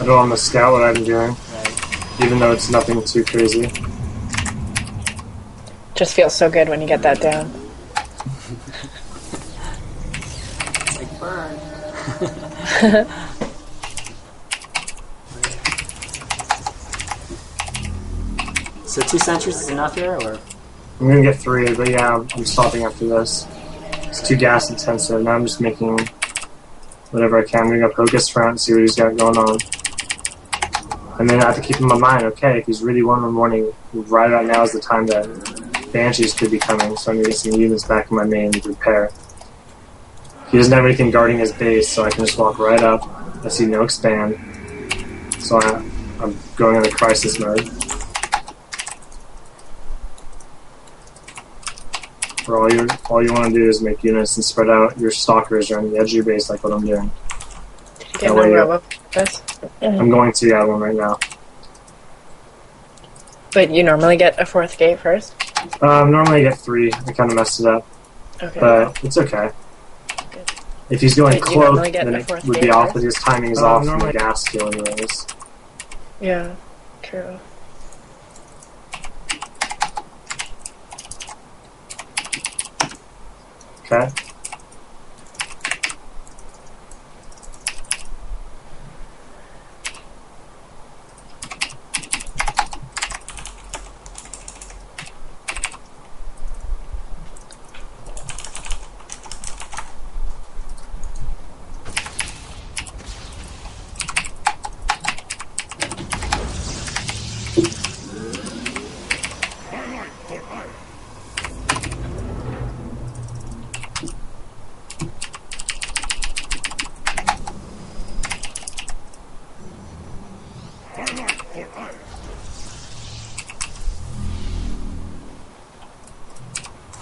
I don't want to scout what I'm doing, Right. even though it's nothing too crazy. Just feels so good when you get that down. It's like burn. So 2 sentries is enough here, or? I'm going to get 3, but yeah, I'm stopping after this. It's too gas intensive. Now I'm just making whatever I can. I'm going to go poke his front, see what he's got going on. And then I have to keep in my mind, okay, if he's really 1 in the morning, right about now is the time that Banshees could be coming, so I'm going to get some units back in my main to repair. He doesn't have anything guarding his base, so I can just walk right up. I see no expand. So I'm going into crisis mode. Where all you want to do is make units and spread out your stalkers around the edge of your base like what I'm doing. Did you get no robo this? I'm going to add one right now. But you normally get a 4th gate first? Normally I get 3. I kind of messed it up. Okay. But it's okay. If he's going Wait, you cloak, normally get then a it fourth would gate be off, first? but his timing is off from the gas skill anyways. Yeah, true. Okay?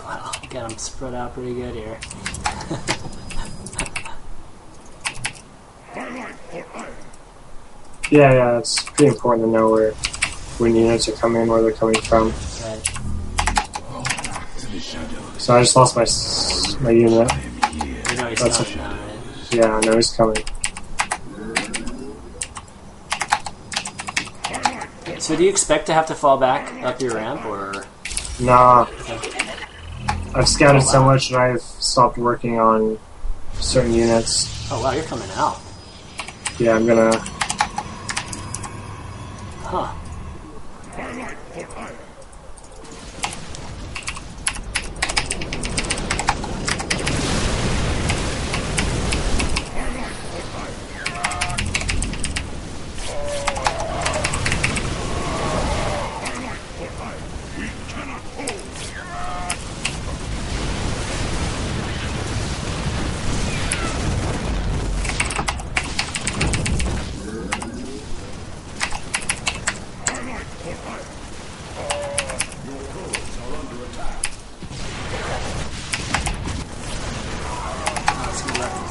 Wow, got him spread out pretty good here. Yeah, it's pretty important to know when units are coming in, where they're coming from. Right. So I just lost my unit. You know he's That's coming now, right? Yeah, I know he's coming. So do you expect to have to fall back up your ramp, or? Nah. I've scouted so much that I've stopped working on certain units. Oh wow, you're coming out. Yeah, I'm gonna... Huh.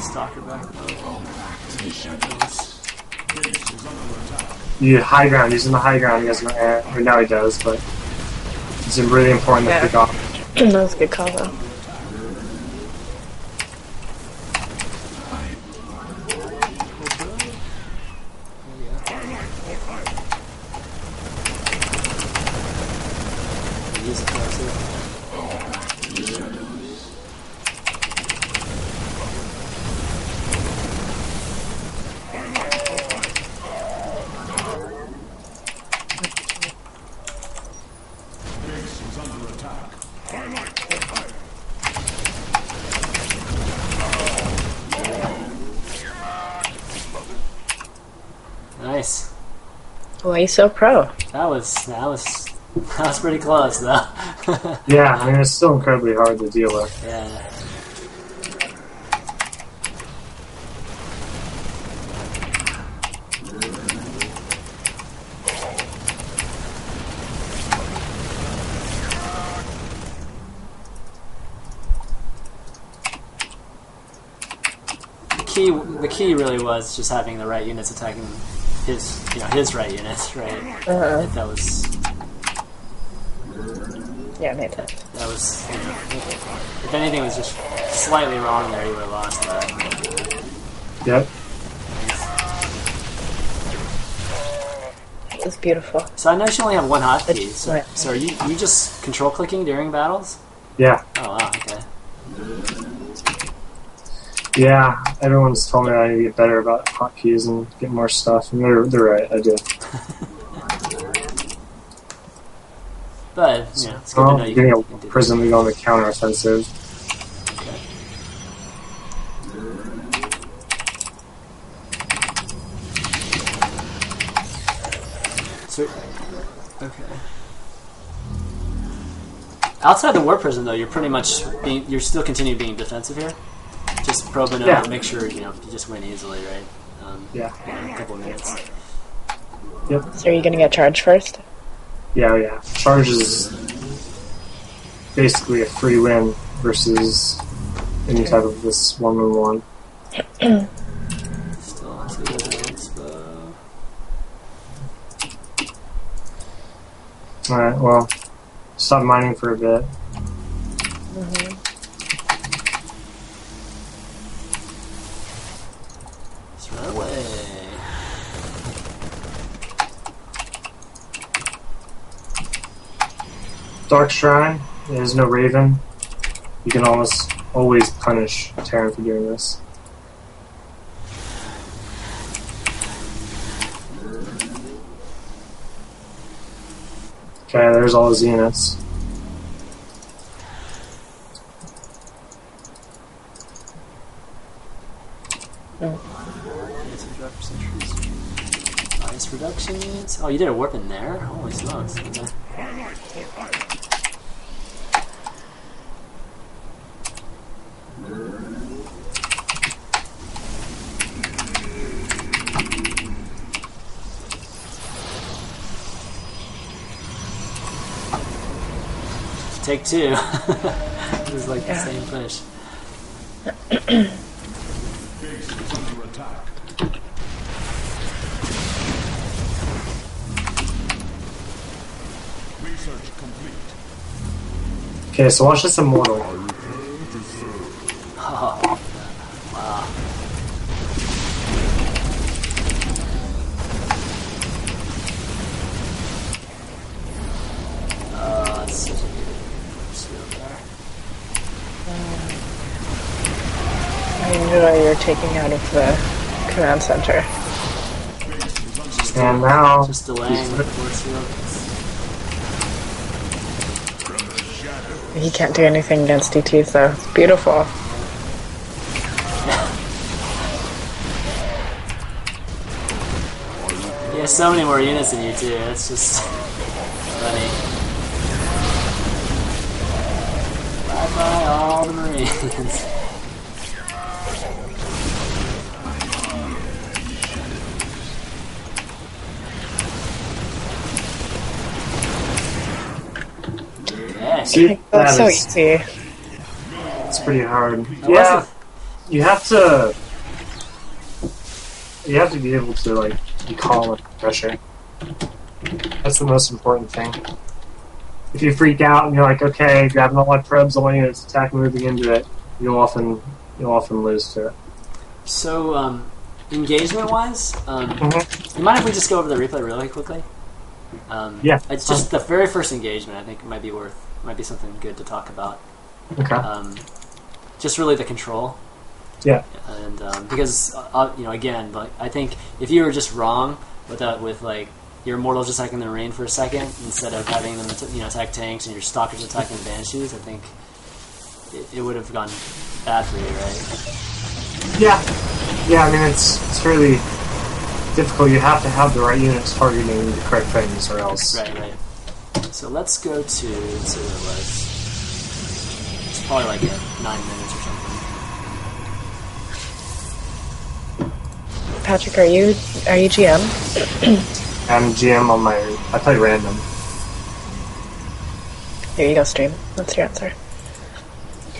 Stalker back. You high ground, he's in the high ground, he has no air. Or now he does, but it's really important to pick off. That was a good call, though. Use it for Nice. Why are you so pro? That was pretty close though. Yeah, I mean, it's still incredibly hard to deal with. Yeah. The key really was just having the right units attacking his right units, right? That was. Yeah, it made sense. That was, if anything was just slightly wrong there, he would have lost that. Yep. It was beautiful. So I know you only have one hotkey. Right. So are you just control clicking during battles? Yeah. Oh wow, okay. Yeah, everyone's told me I need to get better about hotkeys and get more stuff, and they're right, I do. But, it's good to know you getting can a do prism to go on the counteroffensive. that. So, okay. Outside the war prison, though, you're pretty much you're still continuing being defensive here. Just probing over and make sure you just win easily, right? Yeah. In a couple of minutes. Yep. So are you gonna get charged first? Yeah. Charge is basically a free win versus any type of this 1-on-1. Still on 2 expo. Alright, well, stop mining for a bit. Let's run away. Dark Shrine, there's no Raven. You can almost always punish Terran for doing this. Okay, there's all his units. Ice reduction units. Oh, you did a warp in there? Holy smokes. Okay. Take 2. It was like the same push. Base is under attack. Research complete. Okay, so watch this Immortal. Oh, wow. Oh, that's such a good shield there. I enjoy your taking out of the command center. And now, Just delaying the force field. He can't do anything against DTs though. It's beautiful. He has so many more units than you too. It's just funny. Bye bye all the Marines. Okay. see, That's so is, easy. it's pretty hard. That Yeah, wasn't- you have to be able to like be calm under pressure. That's the most important thing. If you freak out and you're like, okay, grabbing all my probes, all my units, attack, moving into it, you'll often lose to it. So, engagement-wise, Mm-hmm. you mind if we just go over the replay really quickly? Yeah. It's just the very first engagement. I think might be something good to talk about. Okay. Just really the control. Yeah. And because again, like I think if you were just wrong with like your immortals just attacking the rain for a second instead of having them attack tanks and your stalkers attacking the banshees, I think it would have gone bad for you, right? Yeah. I mean, it's really difficult. You have to have the right units targeting the correct things, or else. Right. So let's go to, let's see what it was. It's probably like 9 minutes or something. Patrick, are you GM? I'm GM on my. I play random. Here you go, stream. What's your answer?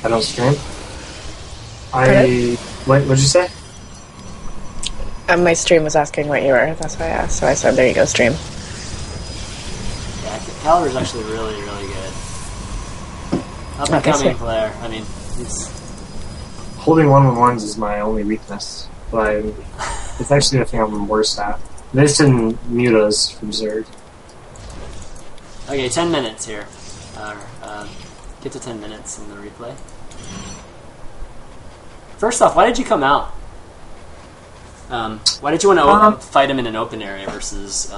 I don't stream. Pardon? What'd you say? My stream was asking what you were. That's why I asked. So I said, there you go, stream. Yeah, Caliber's actually really, really good. Up and coming player. I mean, he's... Holding 1-on-1s is my only weakness. But it's actually the thing I'm worst at. This and mutas from Zerg. Okay, 10 minutes here. Get to 10 minutes in the replay. First off, why did you come out? Why did you want to fight him in an open area versus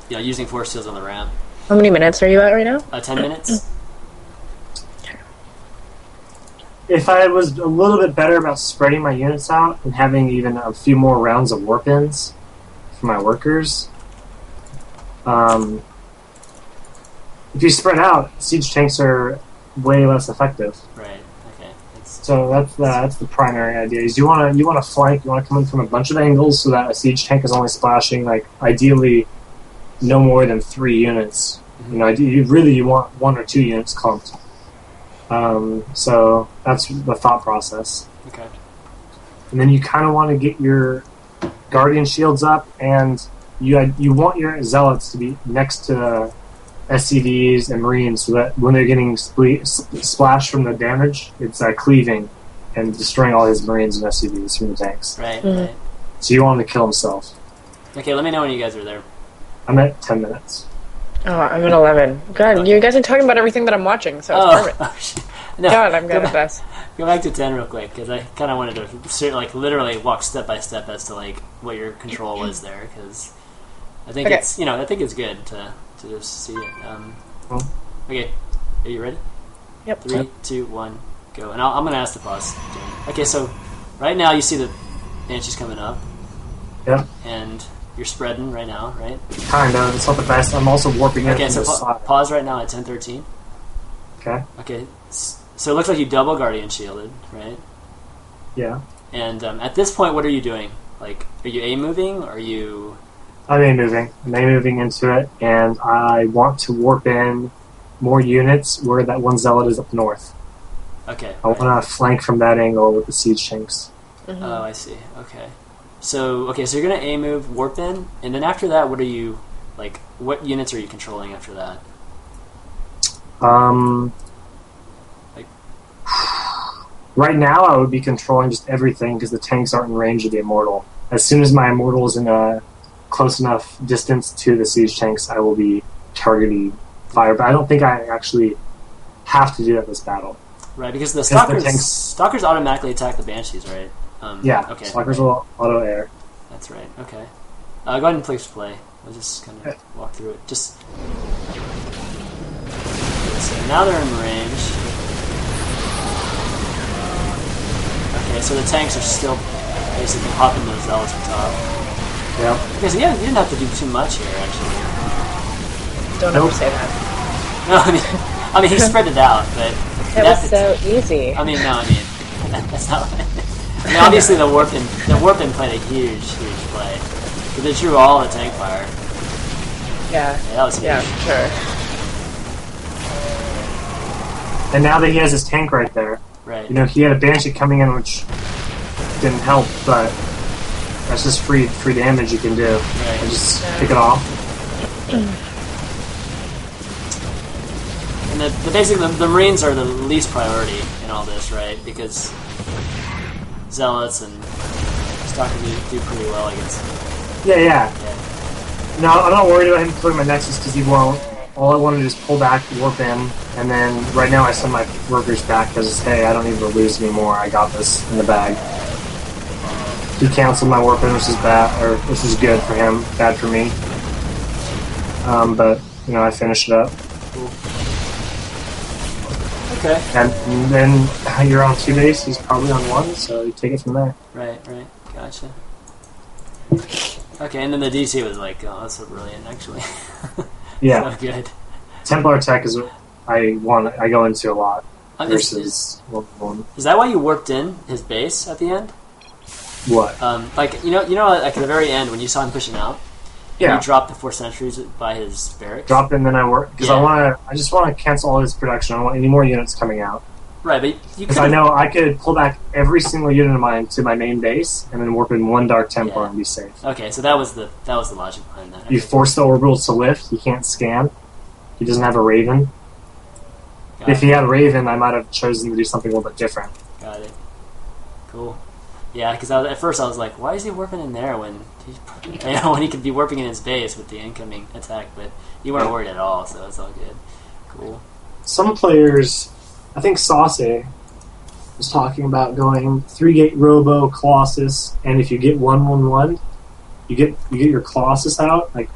using force fields on the ramp? How many minutes are you at right now? 10 minutes. If I was a little bit better about spreading my units out and having even a few more rounds of warp ins for my workers, if you spread out, siege tanks are way less effective. Right. Okay. So that's the primary idea. Is you want to flank. You want to come in from a bunch of angles so that a siege tank is only splashing like ideally no more than 3 units. Mm-hmm. You want 1 or 2 units clumped. So that's the thought process. Okay. And then you kind of want to get your guardian shields up, and you want your zealots to be next to SCVs and Marines, so that when they're getting splashed from the damage, it's cleaving and destroying all his Marines and SCVs from the tanks. Right. So you want him to kill himself. Okay, let me know when you guys are there. I'm at 10 minutes. Oh, I'm at 11. God, you guys are talking about everything that I'm watching, so it's perfect. Oh, shit. No, God, I'm good at this. Go back to 10 real quick, because I kind of wanted to literally walk step by step as to what your control was there, because I think it's good to just see it. Okay, are you ready? Yep. 3, 2, 1, go. And I'm going to ask to pause. Okay, so right now you see the Banshees coming up. Yep. And you're spreading right now, right? Kind of. It's not the best. I'm also warping in. Okay, so pause right now at 10:13. Okay. Okay, so it looks like you double Guardian shielded, right? Yeah. And at this point, what are you doing? Are you A-moving, or are you... I'm A-moving. I'm A-moving into it, and I want to warp in more units where that one zealot is up north. Okay. I want to flank from that angle with the siege tanks. Mm-hmm. Oh, I see. Okay. So you're going to A-move, warp in, and then after that, what are you... what units are you controlling after that? Right now, I would be controlling just everything because the tanks aren't in range of the Immortal. As soon as my Immortal is in a close enough distance to the siege tanks, I will be targeting fire. But I don't think I actually have to do that this battle. Right, because the Stalkers automatically attack the Banshees, right? Yeah, okay. Stalkers will auto-air. That's right, okay. Go ahead and please play. We'll just kind of walk through it. So now they're in range. Okay, so the tanks are still basically popping those zealots on top. Yeah. Because you didn't have to do too much here, actually. Don't ever say that. No, I mean, he spread it out, but... That was so easy. That's not... obviously the warp-in played a huge play. Because it drew all the tank fire. Yeah. That was huge. Yeah, sure. And now that he has his tank right there, right. He had a Banshee coming in, which didn't help, but that's just free damage you can do. Right. And just pick it off. And the Marines are the least priority in all this, right? Because Zealots and Stalker do pretty well, I guess. Yeah. No, I'm not worried about him killing my Nexus because he won't. All I want to do is pull back, warp in, and then right now I send my workers back because, hey, I don't need to lose anymore. I got this in the bag. He canceled my warp in, which is bad, or which is good for him, bad for me. But I finished it up. Cool. Okay. And then you're on 2 base. He's probably on 1, so you take it from there. Right. Gotcha. Okay, and then the DC was like, oh, that's so brilliant, actually. Yeah. So good. Templar tech is what I go into a lot versus Is 1-1. that why you warped in his base at the end? What? Like, you know, like at the very end when you saw him pushing out, Yeah. he dropped the 4 sentries by his barracks. Drop in, then I work because I just want to cancel all his production. I don't want any more units coming out. Right, but you Because I know I could pull back every single unit of mine to my main base and then warp in 1 Dark Templar and be safe. Okay, so that was the logic behind that. You force the orbital to lift. He can't scan. He doesn't have a Raven. If he had a Raven, I might have chosen to do something a little bit different. Got it. Cool. Yeah, because at first I was like, why is he warping in there when he could be warping in his base with the incoming attack? But you weren't worried at all, so it's all good. Cool. Some players, I think Sauce was talking about going 3-gate Robo Colossus, and if you get 1-1-1, you get your Colossus out. Like,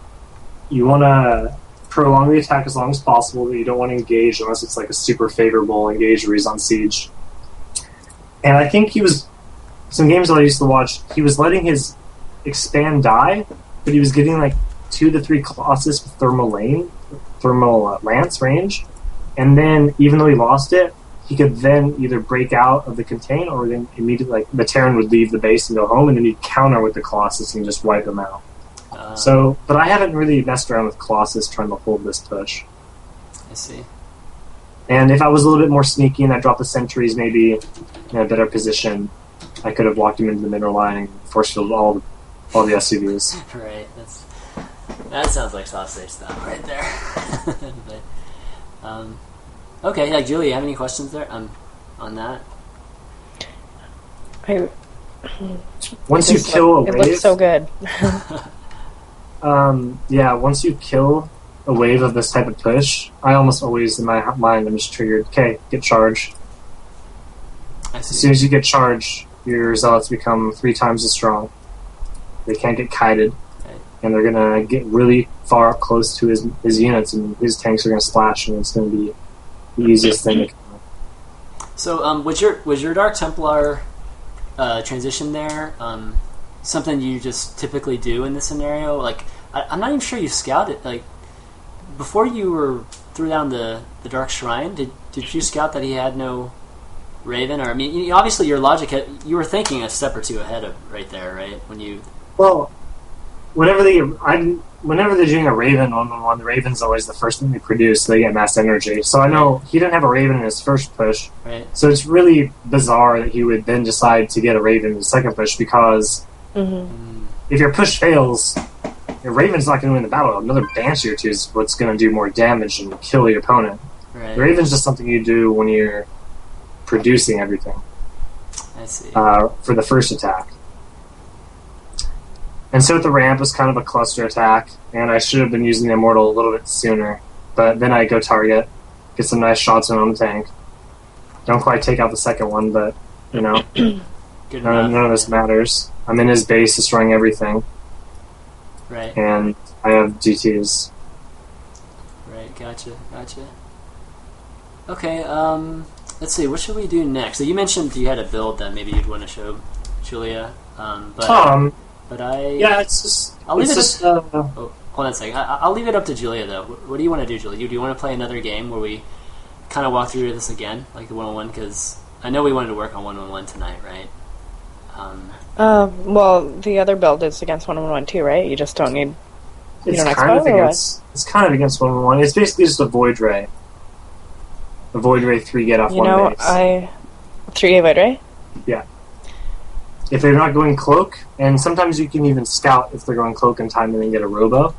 you want to prolong the attack as long as possible, but you don't want to engage unless it's like a super favorable engage where he's on siege. And I think some games that I used to watch, he was letting his expand die, but he was getting like 2 to 3 Colossus with thermal lance range, and then even though he lost it, he could then either break out of the contain or then immediately, like, the Terran would leave the base and go home, and then he'd counter with the Colossus and just wipe them out. But I haven't really messed around with Colossus trying to hold this push. I see. And if I was a little bit more sneaky and I dropped the sentries maybe in a better position, I could have walked him into the middle line and force fielded all the SCVs. Right. That sounds like sausage stuff right there. But, okay, like Julie, you have any questions there on that? Once you kill a wave, it looks so good. once you kill a wave of this type of push, I almost always, in my mind, I'm just triggered, okay, get charged. As soon as you get charged, your zealots become 3 times as strong. They can't get kited, and they're going to get really far up close to his units, and his tanks are going to splash, and it's going to be the easiest thing to kill. So, was your Dark Templar transition there something you just typically do in this scenario? Like, I'm not even sure you scouted. Like, before you threw down the Dark Shrine, did you scout that he had no Raven? Or, I mean, obviously your logic you were thinking a step or two ahead of right there, right? When you whenever they're doing a Raven 1-1-1, the Raven's always the first thing they produce, so they get mass energy. So I know he didn't have a Raven in his first push, right. So it's really bizarre that he would then decide to get a Raven in his second push, because if your push fails, your Raven's not going to win the battle. Another Banshee or two is what's going to do more damage and kill your opponent. Right. The Raven's just something you do when you're producing everything. I see. For the first attack. And so with the ramp, it was kind of a cluster attack, and I should have been using the Immortal a little bit sooner. But then I go target, get some nice shots in on the tank. Don't quite take out the second one, but, you know, none of this matters. I'm in his base, destroying everything. Right. And I have GTs. Right, gotcha. Okay, let's see, what should we do next? So you mentioned you had a build that maybe you'd want to show Julia. But I'll leave it up. Hold on a second. I'll leave it up to Julia, though. What do you want to do, Julia? Do you want to play another game where we kind of walk through this again, like the 1-on-1? Because I know we wanted to work on 1-on-1 tonight, right? Well, the other build is against 1-on-1 too, right? You just don't need. It's kind of against 1-on-1. It's basically just a Void Ray. A Void Ray 3 get off one base. 3 Void Ray? Yeah. If they're not going Cloak, and sometimes you can even scout if they're going Cloak in time and then get a Robo.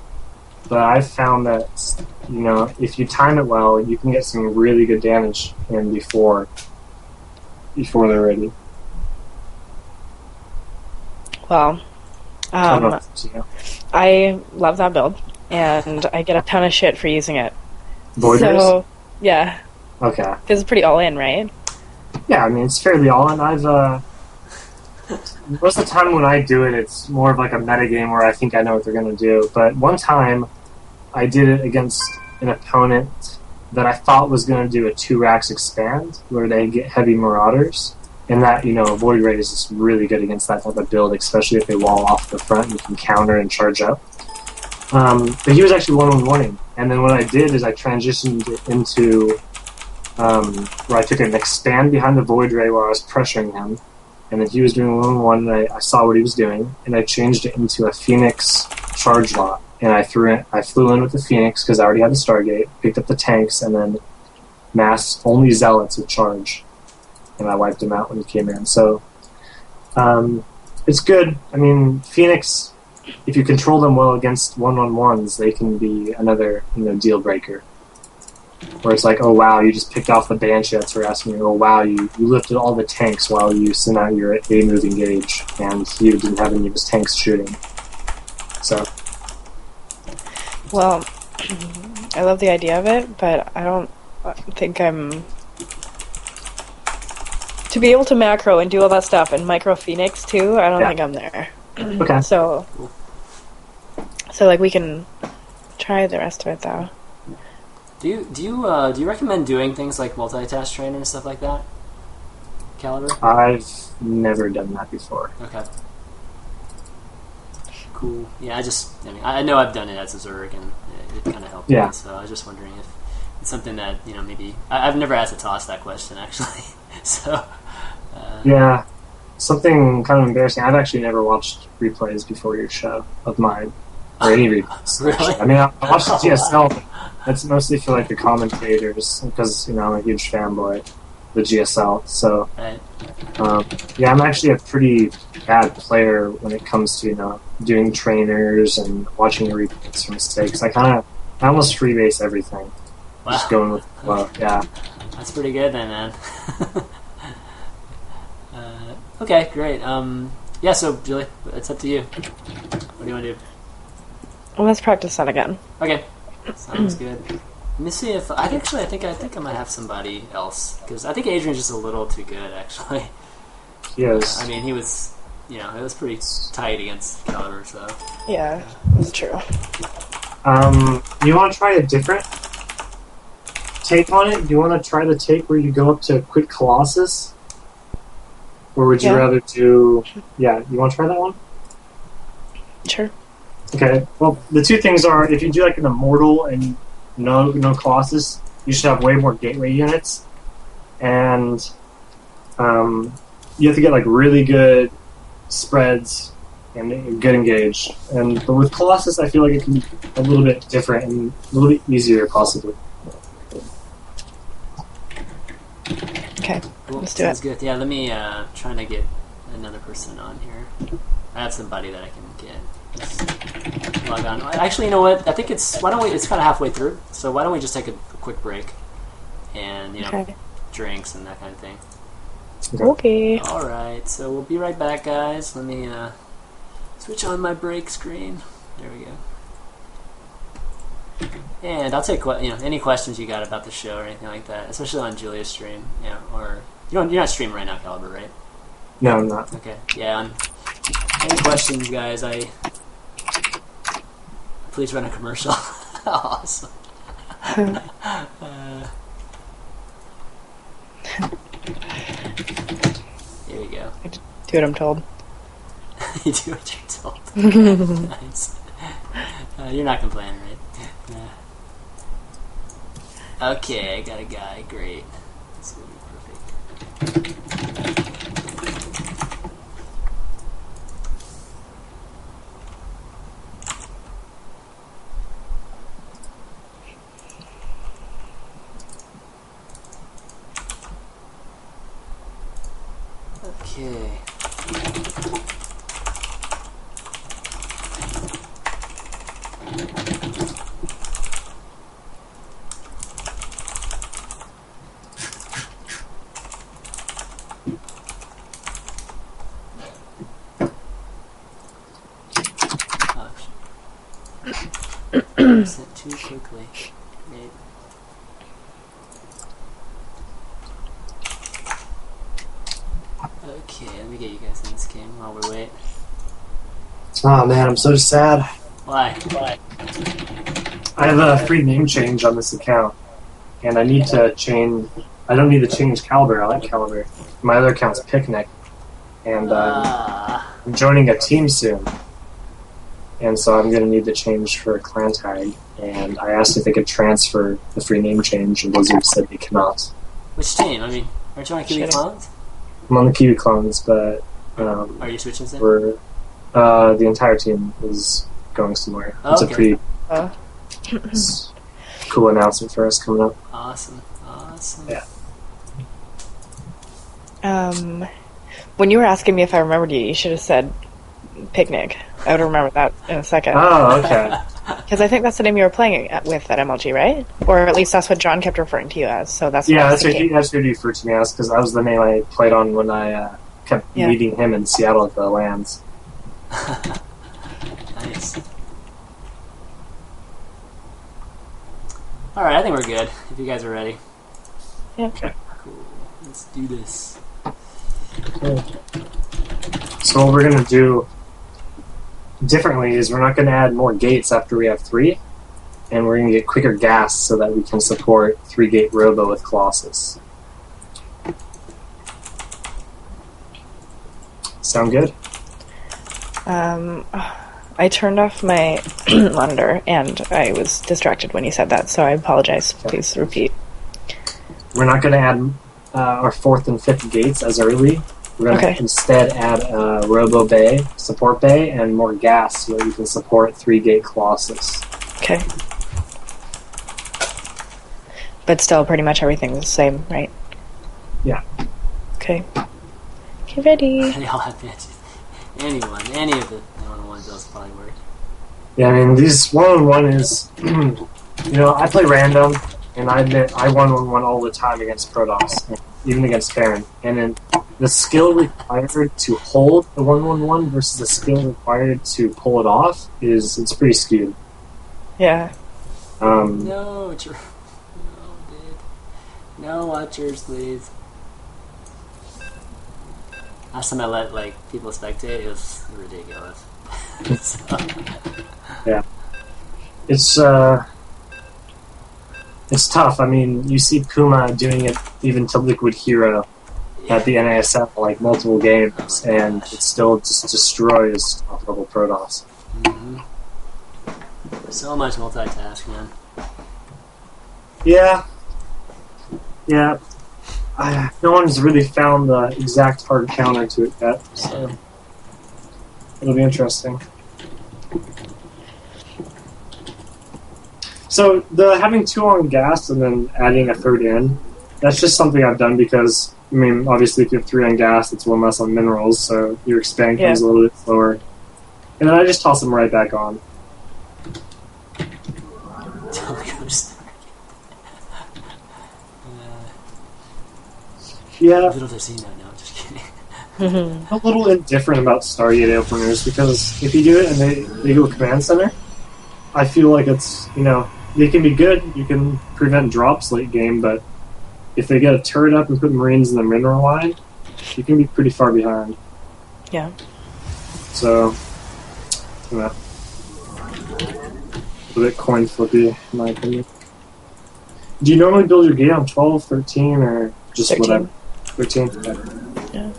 But I've found that, you know, if you time it well, you can get some really good damage in before they're ready. Well, I love that build, and I get a ton of shit for using it. Void Rays? So, yeah. Okay. Because it's pretty all-in, right? Yeah, I mean, it's fairly all-in. Most of the time when I do it, it's more of like a meta game where I think I know what they're going to do. But one time, I did it against an opponent that I thought was going to do a 2 racks expand, where they get heavy Marauders. And that, Void Ray is just really good against that type of build, especially if they wall off the front, you can counter and charge up. But he was actually 1-on-1-ing. And then what I did is I transitioned it into where I took an expand behind the Void Ray where I was pressuring him. And then he was doing 1-on-1, and I saw what he was doing, and I changed it into a Phoenix charge lot. And I flew in with the Phoenix because I already had the Stargate, picked up the tanks, and then massed only Zealots with charge. And I wiped him out when he came in. So it's good. I mean, Phoenix, if you control them well against 1-on-1s, they can be another deal breaker. Where it's like, oh wow, you just picked off the Banshee that's harassing you. Oh wow, you lifted all the tanks while you sent out your A move engage, and you didn't have any of his tanks shooting. So, Well, I love the idea of it, but I don't think I'm... To be able to macro and do all that stuff and micro Phoenix too, I don't think I'm there. okay. So like we can try the rest of it though. Do you recommend doing things like multitask training and stuff like that, Caliber? I've never done that before. Okay. Cool. Yeah, I know I've done it as a Zerg, and it kind of helped me, so I was just wondering if it's something that, maybe... I've never asked a Toss that question, actually. So... yeah. Something kind of embarrassing. I've actually never watched replays before your show of mine. Or any replays. Really? I mean, I watched the GSL, but that's mostly for, the commentators, because, I'm a huge fanboy of the GSL, so... Right. Yeah, I'm actually a pretty bad player when it comes to, doing trainers and watching the replays for mistakes. I almost freebase everything. Wow. Just going with the flow, yeah. That's pretty good then, man. Okay, great. Yeah, so, Julie, it's up to you. What do you want to do? Well, let's practice that again. Okay. Sounds good. Let me see if... I think I might have somebody else, because I think Adrian's just a little too good, actually. Yes. I mean, he was... it was pretty tight against Caliber, so... Yeah, that's true. You want to try a different take on it? Do you want to try the take where you go up to Quick Colossus? Or would you rather do... Yeah, you want to try that one? Sure. Okay, well, the two things are, if you do an Immortal and no Colossus, you should have way more Gateway units. And you have to get really good spreads and good engage. But with Colossus, I feel like it can be a little bit different and a little bit easier, possibly. Okay, Cool. let's do Sounds it. good. Yeah, let me trying to get another person on here. I have somebody that I can get. Just log on. Actually, you know what? I think it's kind of halfway through. So why don't we just take a quick break and drinks and that kind of thing. Okay. All right. So we'll be right back, guys. Let me switch on my break screen. There we go. And I'll take any questions you got about the show or anything like that, especially on Julia's stream. Or you're not streaming right now, Caliber, right? No, I'm not. Okay. Yeah. Any questions, guys? Please run a commercial. Awesome. Here we go. I do what I'm told. You do what you're told. Nice. You're not complaining, right? Okay, I got a guy. Great. This will be perfect. Okay. Sent too quickly. Maybe. Okay, let me get you guys in this game while we wait. Oh man, I'm so sad. Why? I have a free name change on this account, and I need to I don't need to change Caliber. I like Caliber. My other account's Picnic, and I'm joining a team soon, and so I'm going to need to change for a clan tag. And I asked if they could transfer the free name change, and Blizzard said they cannot. Which team? I mean, aren't you on Kiwi Clones? I'm on the Kiwi Clones, but Are you switching then? we're the entire team is going somewhere. Oh, It's okay. a pretty cool announcement for us coming up. Awesome. Yeah. When you were asking me if I remembered you, you should have said Picnic. I would remember that in a second. Oh, okay. Because I think that's the name you were playing with at MLG, right? Or at least that's what John kept referring to you as. So that's what I was thinking. That's what he referred to me as, because that was the name I played on when I kept meeting him in Seattle at the LANs. Nice. Alright, I think we're good. If you guys are ready. Yeah. Okay. Cool. Let's do this. So what we're going to do differently is we're not going to add more gates after we have 3, and we're going to get quicker gas so that we can support 3-gate Robo with Colossus. Sound good? I turned off my monitor and I was distracted when you said that, so I apologize. Okay. Please repeat. We're not going to add our 4th and 5th gates as early. We're going to instead add a Robo Bay, support bay, and more gas so that we can support 3-gate Colossus. Okay. But still, pretty much everything's the same, right? Yeah. Okay. Okay, ready. They all have matches. Any of the one-on-ones those probably work. Yeah, I mean, these one-on-one is, I play random, and I admit I one-on-one all the time against Protoss, even against Terran. And then the skill required to hold the 1-1-1 versus the skill required to pull it off it's pretty skewed. Yeah. No, dude. No watchers, please. Last time I let people spectate, it was ridiculous. So. Yeah. It's tough. I mean, you see Puma doing it even to Liquid Hero at the NASL multiple games, and it still just destroys top-level Protoss. Mm-hmm. So much multitasking, man. Yeah. No one's really found the exact hard counter to it yet, so it'll be interesting. So having 2 on gas and then adding a 3rd in, that's just something I've done because, I mean, obviously if you have 3 on gas, it's 1 less on minerals, so your expand comes a little bit slower. And then I just toss them right back on. Yeah. Little to see now, just kidding. I'm a little indifferent about Stargate openers because if you do it and they go command center, I feel like it's, they can be good, you can prevent drops late game, but if they get a turret up and put Marines in the mineral line, you can be pretty far behind. Yeah. So, a bit coin flippy, in my opinion. Do you normally build your gate on 12, 13, or just 13. whatever? 13? Okay. Yeah.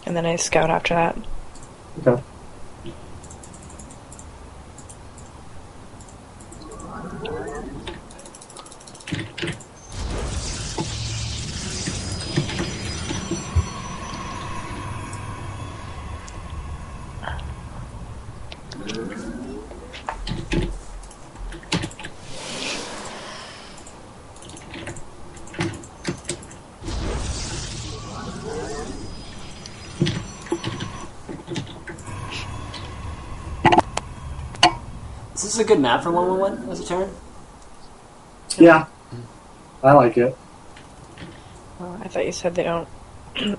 And then I scout after that. Okay. Is this a good map for 1-1-1 as a Terran? Yeah. I like it. Oh, I thought you said they don't really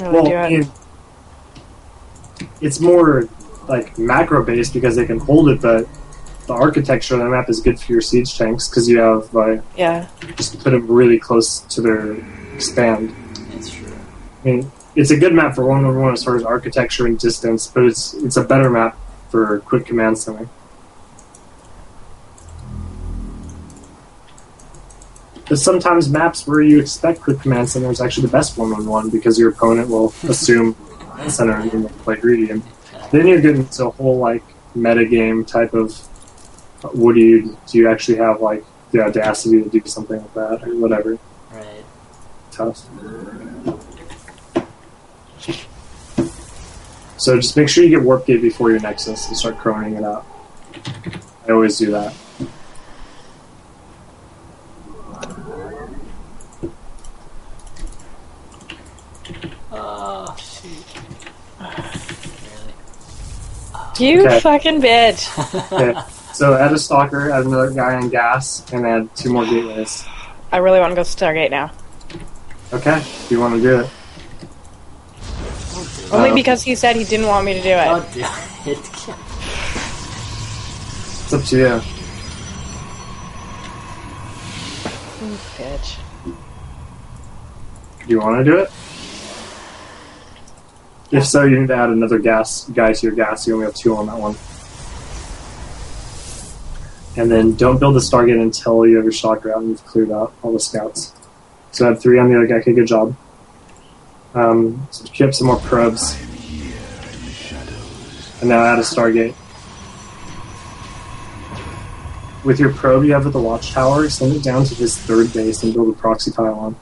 Well, do it. it's more macro based because they can hold it, but the architecture of the map is good for your siege tanks because you have just put them really close to their expand. That's true. I mean, it's a good map for 1-on-1 as far as architecture and distance, but it's a better map for quick command center. There's sometimes maps where you expect quick command center is actually the best one-on-one because your opponent will assume command center and then play greedy. And then you're getting into a whole like metagame type of do you actually have like the audacity to do something like that or whatever. Right. Tough. So just make sure you get warp gate before your nexus and start croning it out. I always do that. Oh, shoot. You Okay. fucking bitch. Okay. So add a stalker, add another guy on gas, and add 2 more gateways. I really want to go Stargate now. Okay, if you want to do it. Only because he said he didn't want me to do it. Don't do it. It's up to you. Bitch. Do you want to do it? If so, you need to add another gas guy to your gas. You only have 2 on that one. And then don't build the Stargate until you have your stalker out and you've cleared out all the scouts. So add 3 on the other guy. Okay, good job. So keep up some more probes. And now add a Stargate. With your probe you have at the watchtower, send it down to his 3rd base and build a proxy pylon.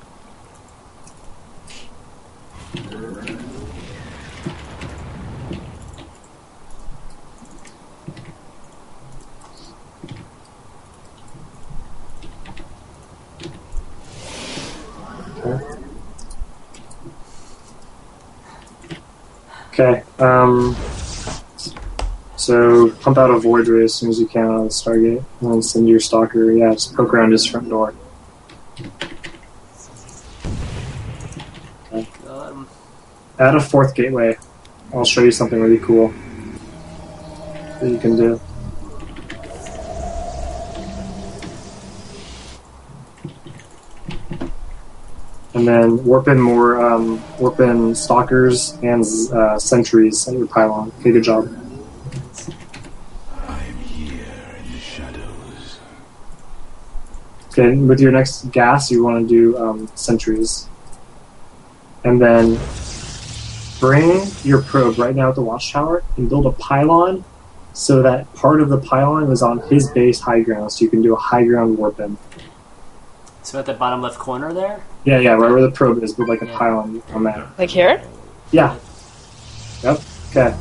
Okay. So pump out a void ray as soon as you can out of the Stargate, and then send your stalker. Yeah, just poke around his front door. Okay. Add a 4th gateway. I'll show you something really cool that you can do. And then warp in stalkers and sentries at your pylon. Okay, good job. I'm here in the shadows. Okay, with your next gas, you want to do sentries. And then bring your probe right now at the watchtower and build a pylon so that part of the pylon is on his base high ground, so you can do a high ground warp in. So at the bottom left corner there? Yeah, right where the probe is, build like a pylon on that. Like here? Yeah. Yep. Okay.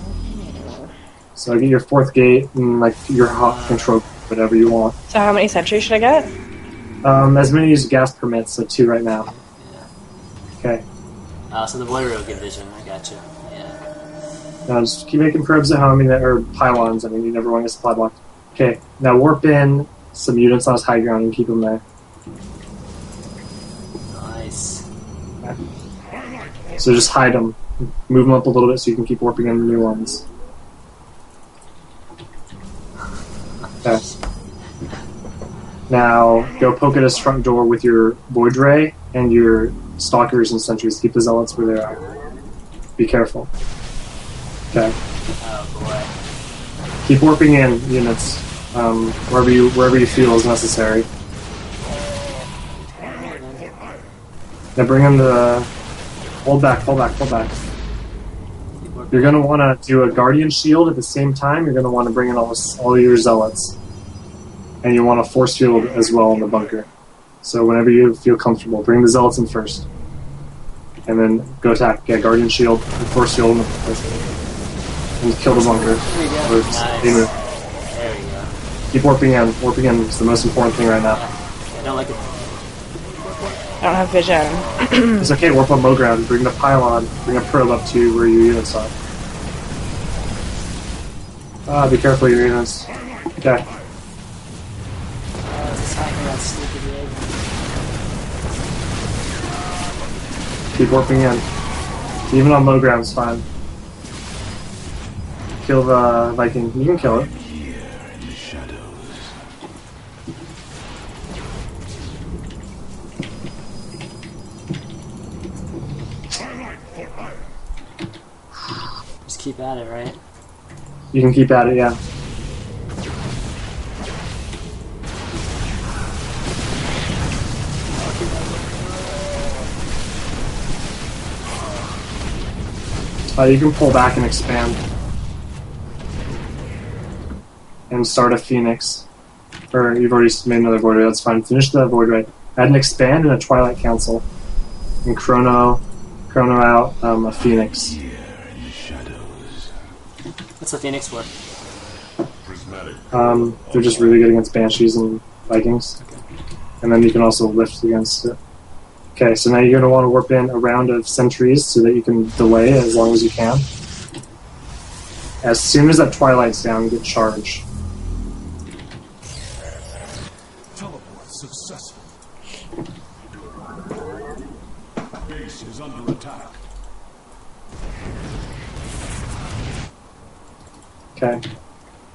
So get your 4th gate and like your hot control, whatever you want. So how many sentries should I get? As many as gas permits, so 2 right now. Okay. So the void ray will get vision. I gotcha. Yeah. Now just keep making probes at home, or pylons. I mean, you never want to get supply blocked. Okay. Now warp in some units on his high ground and keep them there. Nice. So just hide them. Move them up a little bit so you can keep warping in the new ones. Okay. Now go poke at his front door with your void ray and your stalkers and sentries. Keep the zealots where they are. Be careful. Okay. Oh boy. Keep warping in units wherever you feel is necessary. Now bring in the... Hold back. You're going to want to do a Guardian Shield at the same time. You're going to want to bring in all your Zealots. And you want a Force Field as well in the bunker. So whenever you feel comfortable, bring the Zealots in first. And then go attack. Yeah, Guardian Shield and Force Field in the first. And kill the bunker. There you go. Nice. There you go. Keep warping in. Warping in is the most important thing right now. I don't like it. I don't have vision. It's okay, warp on low ground. Bring the pylon. Bring a probe up to where your units are. Be careful of your units. Okay. It's hacking that stupid rig. Keep warping in. Even on low ground is fine. Kill the Viking. You can kill it. Just keep at it, right? You can keep at it, yeah. You can pull back and expand. And start a Phoenix. Or you've already made another Void Ray, that's fine. Finish the Void Ray. Add an Expand and a Twilight Council. And Chrono out a Phoenix. What's the Phoenix for? They're just really good against Banshees and Vikings. Okay. And then you can also lift against it. Okay, so now you're going to want to warp in a round of sentries so that you can delay as long as you can. As soon as that Twilight's down, get charge. Teleport successful. Base is under attack. Okay.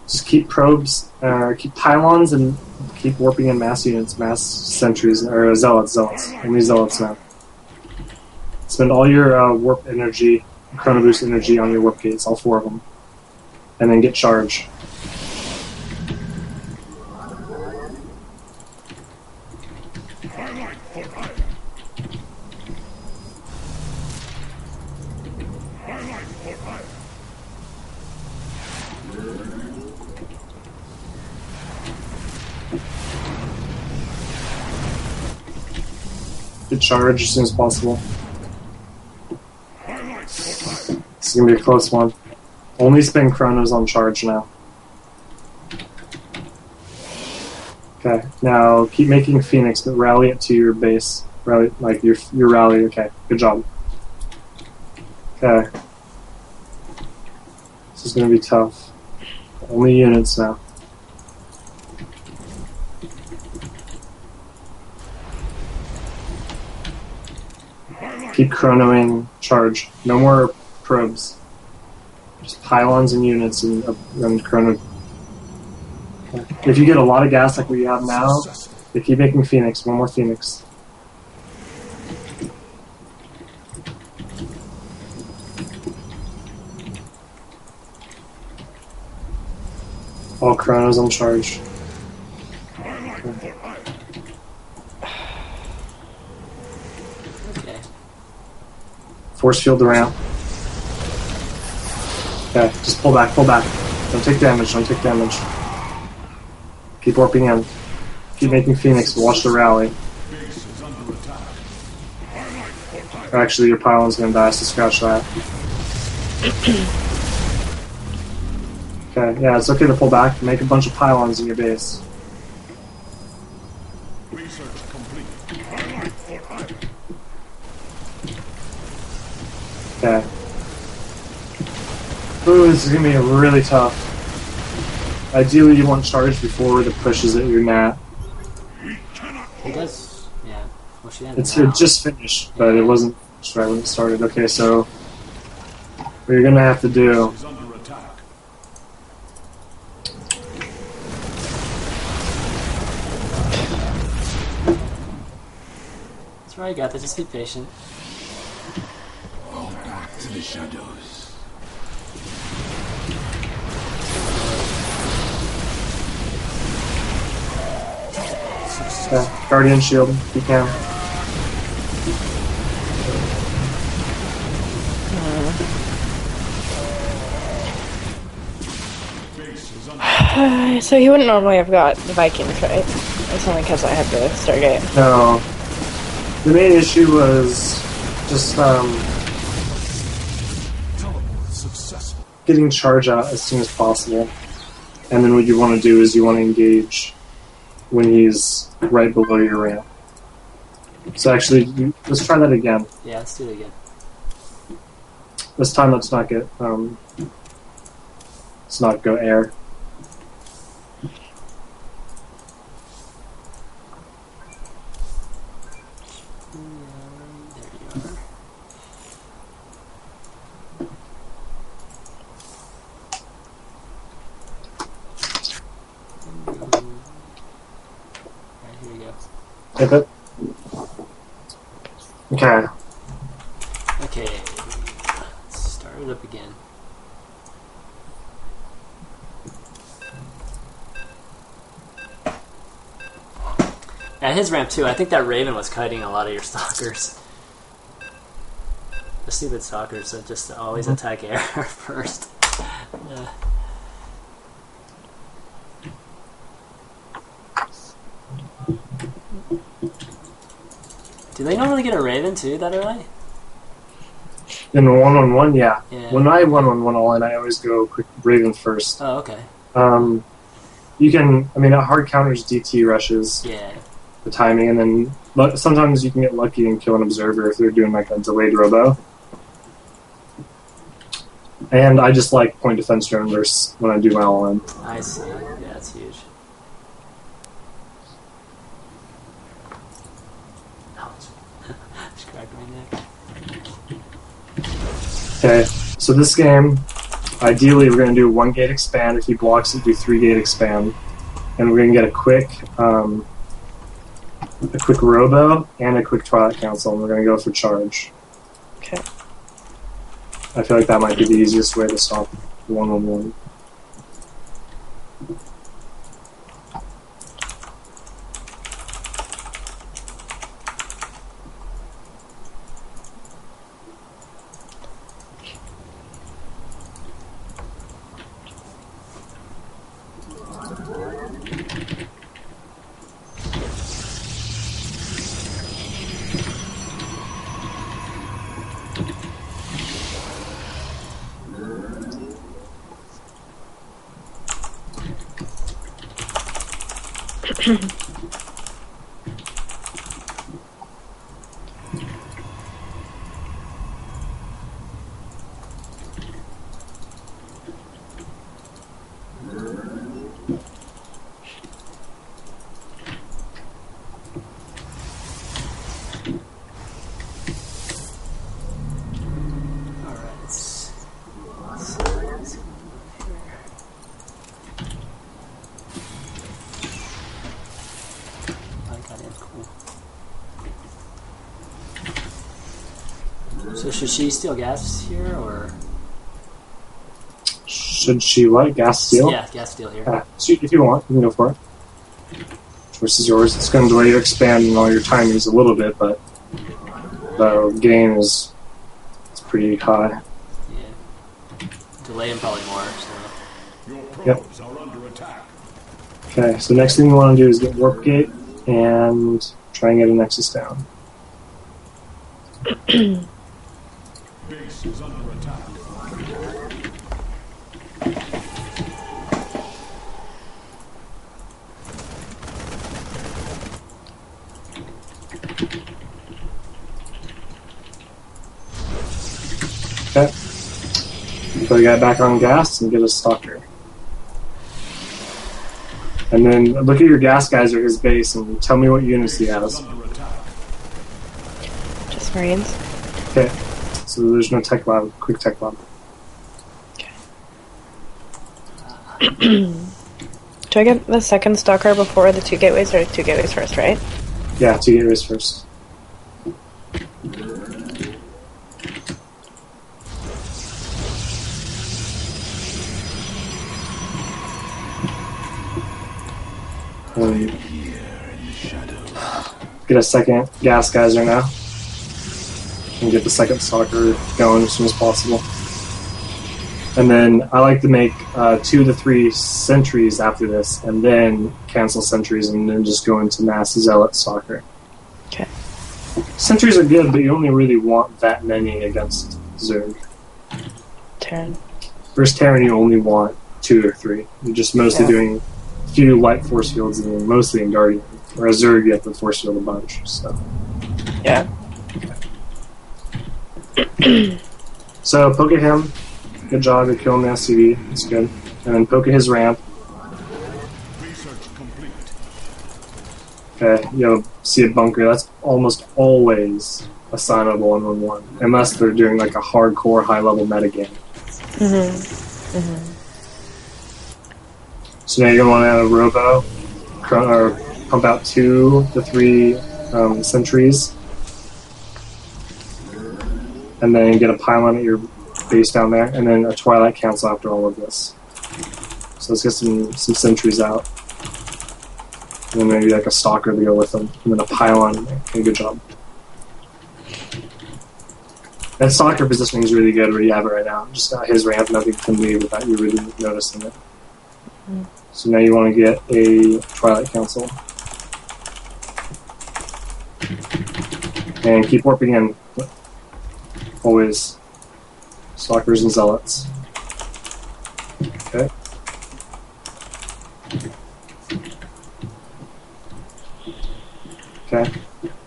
Just keep probes, keep pylons, and keep warping in mass units, mass sentries, or zealots. Only zealots now. Spend all your warp energy, chrono boost energy on your warp gates, all 4 of them. And then get charge. Get charge as soon as possible. This is going to be a close one. Only spend chronos on charge now. Okay, now keep making Phoenix, but rally it to your base. Rally, like your rally. Okay, good job. Okay. This is going to be tough. Only units now. Keep chronoing charge. No more probes. Just pylons and units and chrono. If you get a lot of gas like we have now, they keep making Phoenix. One more Phoenix. All chronos on charge. Okay. Force field the ramp. Okay, just pull back. Don't take damage. Keep warping in. Keep making Phoenix. Watch the rally. Actually, your pylon's gonna die, so scratch that. Okay, yeah, it's okay to pull back. Make a bunch of pylons in your base. Research complete. Okay. Ooh, this is gonna be really tough. Ideally, you want charge before the pushes at your nat. It does, yeah. Well, she It now. just finished, but it wasn't finished right when it started. Okay, so what you're gonna have to do. Is under attack. That's right, you got that. Just be patient. Fall back to the shadows. Okay, Guardian Shield, if you can. Base is under So he wouldn't normally have got the Vikings, right? It's only because I had the Stargate. No. The main issue was just teleport successful. getting charge out as soon as possible. And then what you want to do is you want to engage when he's right below your ramp. So actually, let's try that again. Yeah, let's do it again. This time let's not get, let's not go air. There you are. Alright, here we go. Hit it. Okay. Okay, let's start it up again. At his ramp too, I think that Raven was kiting a lot of your stalkers. The stupid stalkers that just always attack air first. Do they normally get a Raven too that early? In the 1-on-1, yeah. Yeah. When I 1-on-1 all in, I always go quick Raven first. Oh, okay. You can, I mean, it hard counters DT rushes, Yeah. the timing, and then but sometimes you can get lucky and kill an observer if they're doing like a delayed robo. And I just like point defense drone versus when I do my all in. I see. Yeah, that's huge. Ouch. Just cracked my neck. Okay, so this game, ideally we're going to do 1 gate expand. If he blocks it, do 3 gate expand. And we're going to get a quick robo and a quick Twilight Council, and we're going to go for charge. Okay. I feel like that might be the easiest way to stop 1-on-1. So should she steal gas here, or? Should she what? Gas steal? Yeah, gas steal here. If you want, you can go for it. Choice is yours. It's going to delay your expand and all your timings a little bit, but the gain is pretty high. Yeah. Delay him probably more, so. Your probes are under attack. Okay, so next thing we want to do is get Warp Gate and try and get a Nexus down. Base is under attack. Okay. So we got back on gas and get a Stalker. And then look at your gas guys or his base and tell me what units he has. Under attack. Just Marines. Okay. So there's no tech lab, quick tech lab. Do I get the second stalker before the 2 gateways, or 2 gateways first, right? Yeah, 2 gateways first. Get a second gas geyser now. And get the second stalker going as soon as possible. And then I like to make 2 to 3 sentries after this, and then cancel sentries, and then just go into mass zealot stalker. Okay. Sentries are good, but you only really want that many against Zerg. Terran. Versus Terran, you only want 2 or 3. You're just mostly doing a few light force fields, and then mostly in Guardian. Whereas Zerg, you have to force field a bunch. So. Yeah. So poke at him. Good job at killing the SCV. That's good. And then poke at his ramp. Research complete. Okay, see a bunker. That's almost always assignable 1-on-1, unless they're doing like a hardcore high-level metagame. So now you're going to want to add a robo, or pump out 2 to 3 sentries, and then get a pylon at your base down there, and then a Twilight Council after all of this. So let's get some sentries out. And then maybe like a stalker to go with them, and then a pylon. Okay, good job. That soccer positioning is really good where you have it right now. Just got his ramp, nothing can leave without you really noticing it. So now you want to get a Twilight Council. And keep warping in. Always. Stalkers and Zealots. Okay. Okay.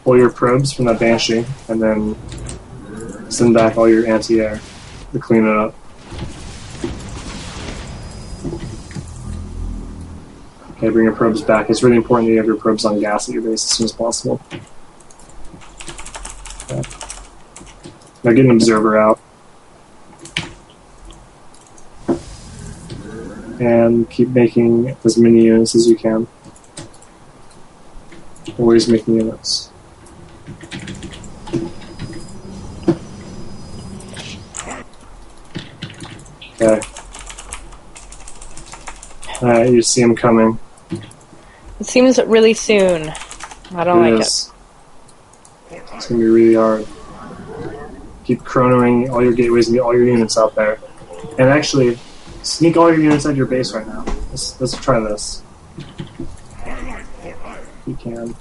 Pull your probes from that Banshee, and then send back all your anti-air to clean it up. Okay, bring your probes back. It's really important that you have your probes on gas at your base as soon as possible. Okay. Now get an observer out. And keep making as many units as you can. Always making units. Okay. Alright, you see him coming. It seems really soon. I don't like it. It's gonna be really hard. Keep chronoing all your gateways and get all your units out there. And actually, sneak all your units out of your base right now. Let's try this. You can.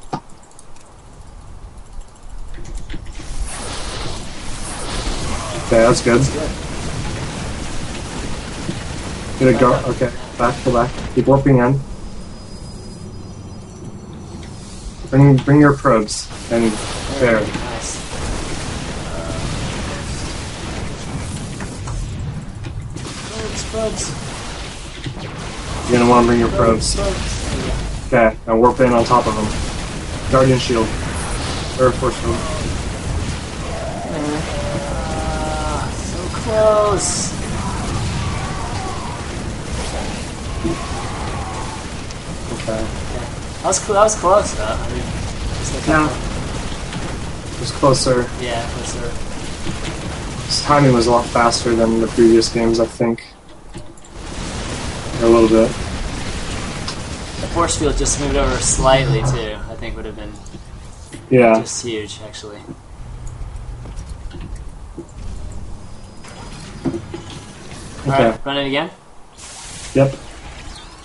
Okay, that's good. Get a go. Okay, pull back. Keep warping in. Bring your probes and there. Nice. Probes. You're gonna want to bring your probes. Okay, now warp in on top of them. Guardian shield. Or force shield. So close. Okay. That was close though. I mean, just like Yeah. It was closer. Yeah, closer. His timing was a lot faster than the previous games, I think. A little bit. The force field just moved over slightly too. I think would have been Yeah. just huge, actually. Okay. Alright, run it again. Yep.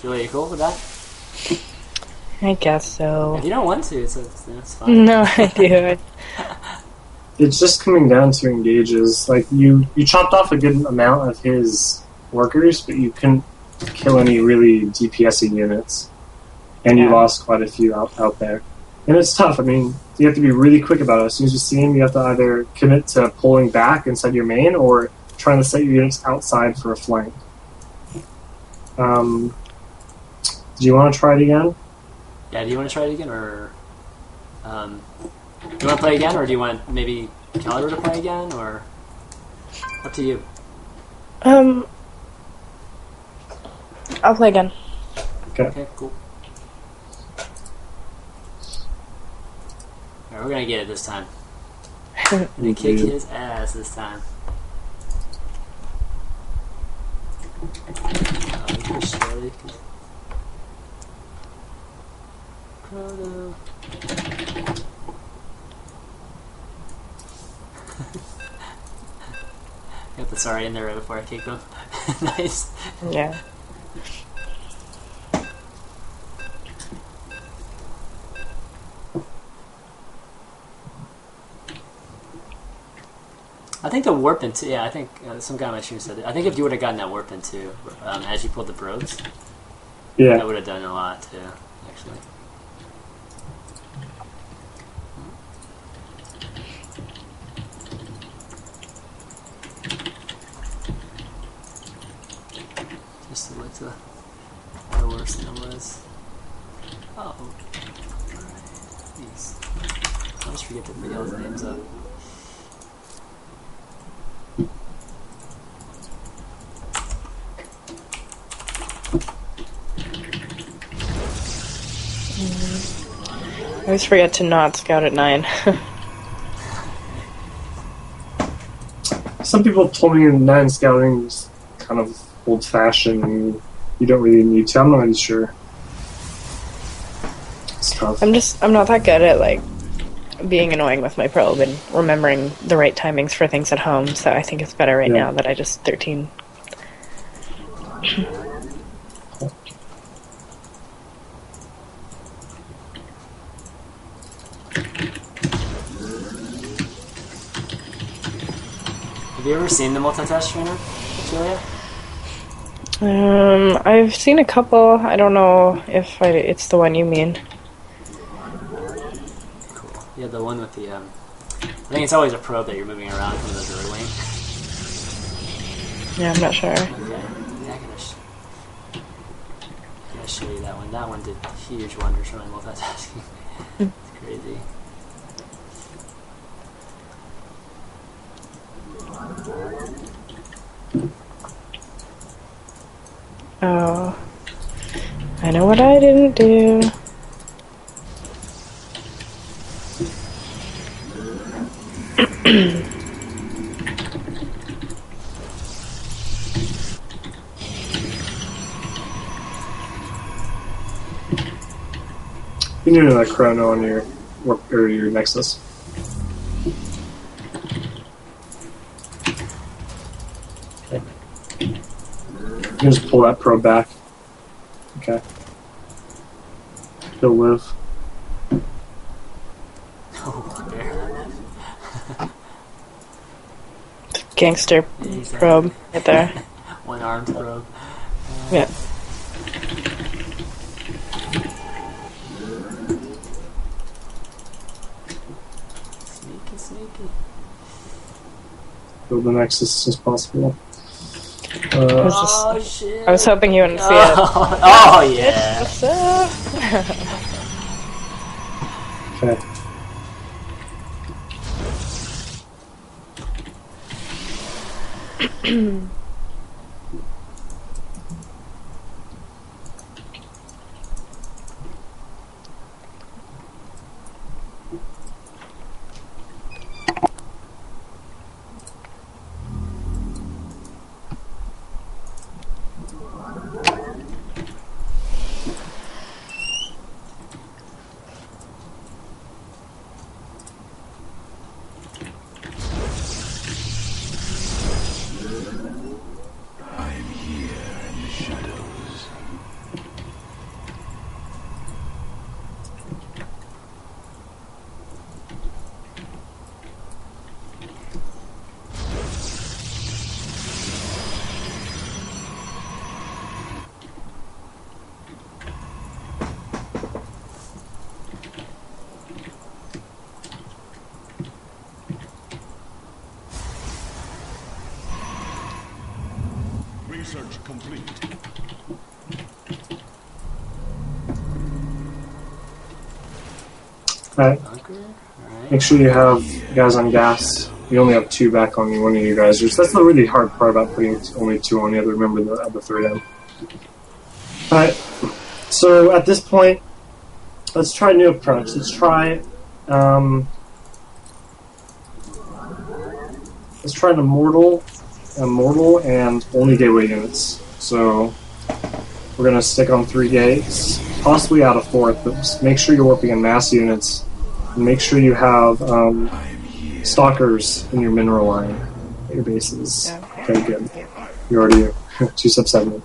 Julia, you cool with that? I guess so. If you don't want to, it's fine. No, I do. It's just coming down to engages. Like, you chopped off a good amount of his workers, but you couldn't kill any really DPS-y units. And you Yeah. lost quite a few out there. And it's tough. I mean, you have to be really quick about it. As soon as you see him, you have to either commit to pulling back inside your main or trying to set your units outside for a flank. Do you want to try it again? Yeah, do you want to try it again, or do you want to play again, or do you want maybe Caliber to play again, or up to you? I'll play again. Okay, cool. Alright, we're gonna get it this time. We're gonna kick his ass this time. You're slowly. Proto. Got the sorry in there right before I kicked him. Nice. Yeah. I think the warp into I think some guy on my stream said it. I think if you would have gotten that warp into as you pulled the probes, Yeah. that would have done a lot too, actually. Just to look to the worse than it was. Oh. Jeez. I always forget to put y'all's names up. I always forget to not scout at 9. Some people told me 9 scouting is kind of old-fashioned and you don't really need to. I'm not really sure. It's tough. I'm not that good at, like, being annoying with my probe and remembering the right timings for things at home, so I think it's better right now that I just 13. Have you ever seen the multitask trainer, Julia? I've seen a couple. I don't know if it's the one you mean. Cool. Yeah, the one with the, I think it's always a probe that you're moving around from those early. Yeah, I'm not sure. Okay. Yeah, I gotta show you that one. That one did huge wonders for my multitasking. It's crazy. Oh. I know what I didn't do. You need a chrono on your or your Nexus. Okay. You can just pull that probe back. Okay. He'll live. Oh, there. Gangster probe right there. One-armed probe. Yeah. Sneaky. Build the Nexus as soon as possible. Oh, shit. I was hoping you wouldn't see it. Oh, yeah. Okay. Research complete. Alright. Alright. Make sure you have guys on gas. You only have 2 back on one of you guys. That's the really hard part about putting only 2 on the other member of the third end. Alright. So at this point, let's try new approach. Let's try an immortal and only gateway units. So we're gonna stick on 3 gates, possibly out of 4th, but just make sure you're warping in mass units. And make sure you have stalkers in your mineral line at your bases. Yeah. Okay, good. You're already 2 sub 7.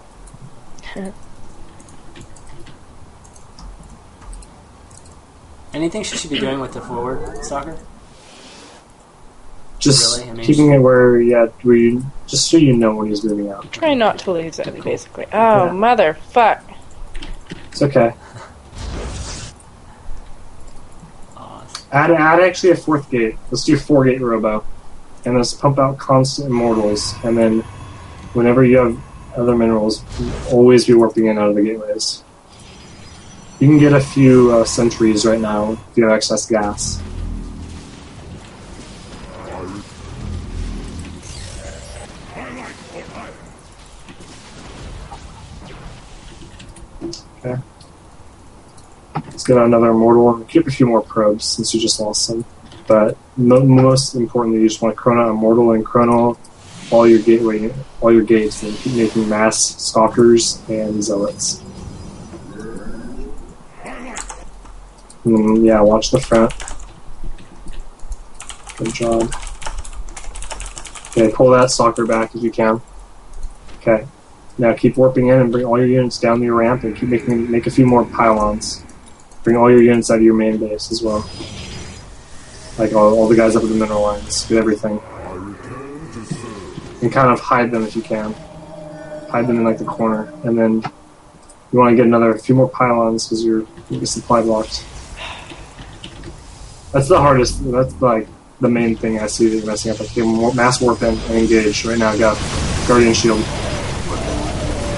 Anything she should be doing with the forward stalker? Just Really? I mean, keeping it where just so you know when he's moving out. Try not to lose it, basically. Oh, Yeah. motherfuck. It's okay. Awesome. Add actually a 4th gate. Let's do 4-gate robo. And let's pump out constant immortals. And then whenever you have other minerals, always be warping in out of the gateways. You can get a few sentries right now if you have excess gas. Okay. Let's get another immortal and keep a few more probes since you just lost some. But most importantly, you just want to chrono immortal and chrono all your gates, and keep making mass stalkers and zealots. Yeah, watch the front. Good job. Okay, pull that stalker back if you can. Okay. Now keep warping in and bring all your units down your ramp and keep make a few more pylons. Bring all your units out of your main base as well. Like all the guys up at the mineral lines. Get everything. And kind of hide them if you can. Hide them in like the corner. And then you want to get a few more pylons because you're supply blocked. That's the hardest. That's like the main thing I see that you're messing up. Like, mass warp in and engage. Right now, go. Guardian shield.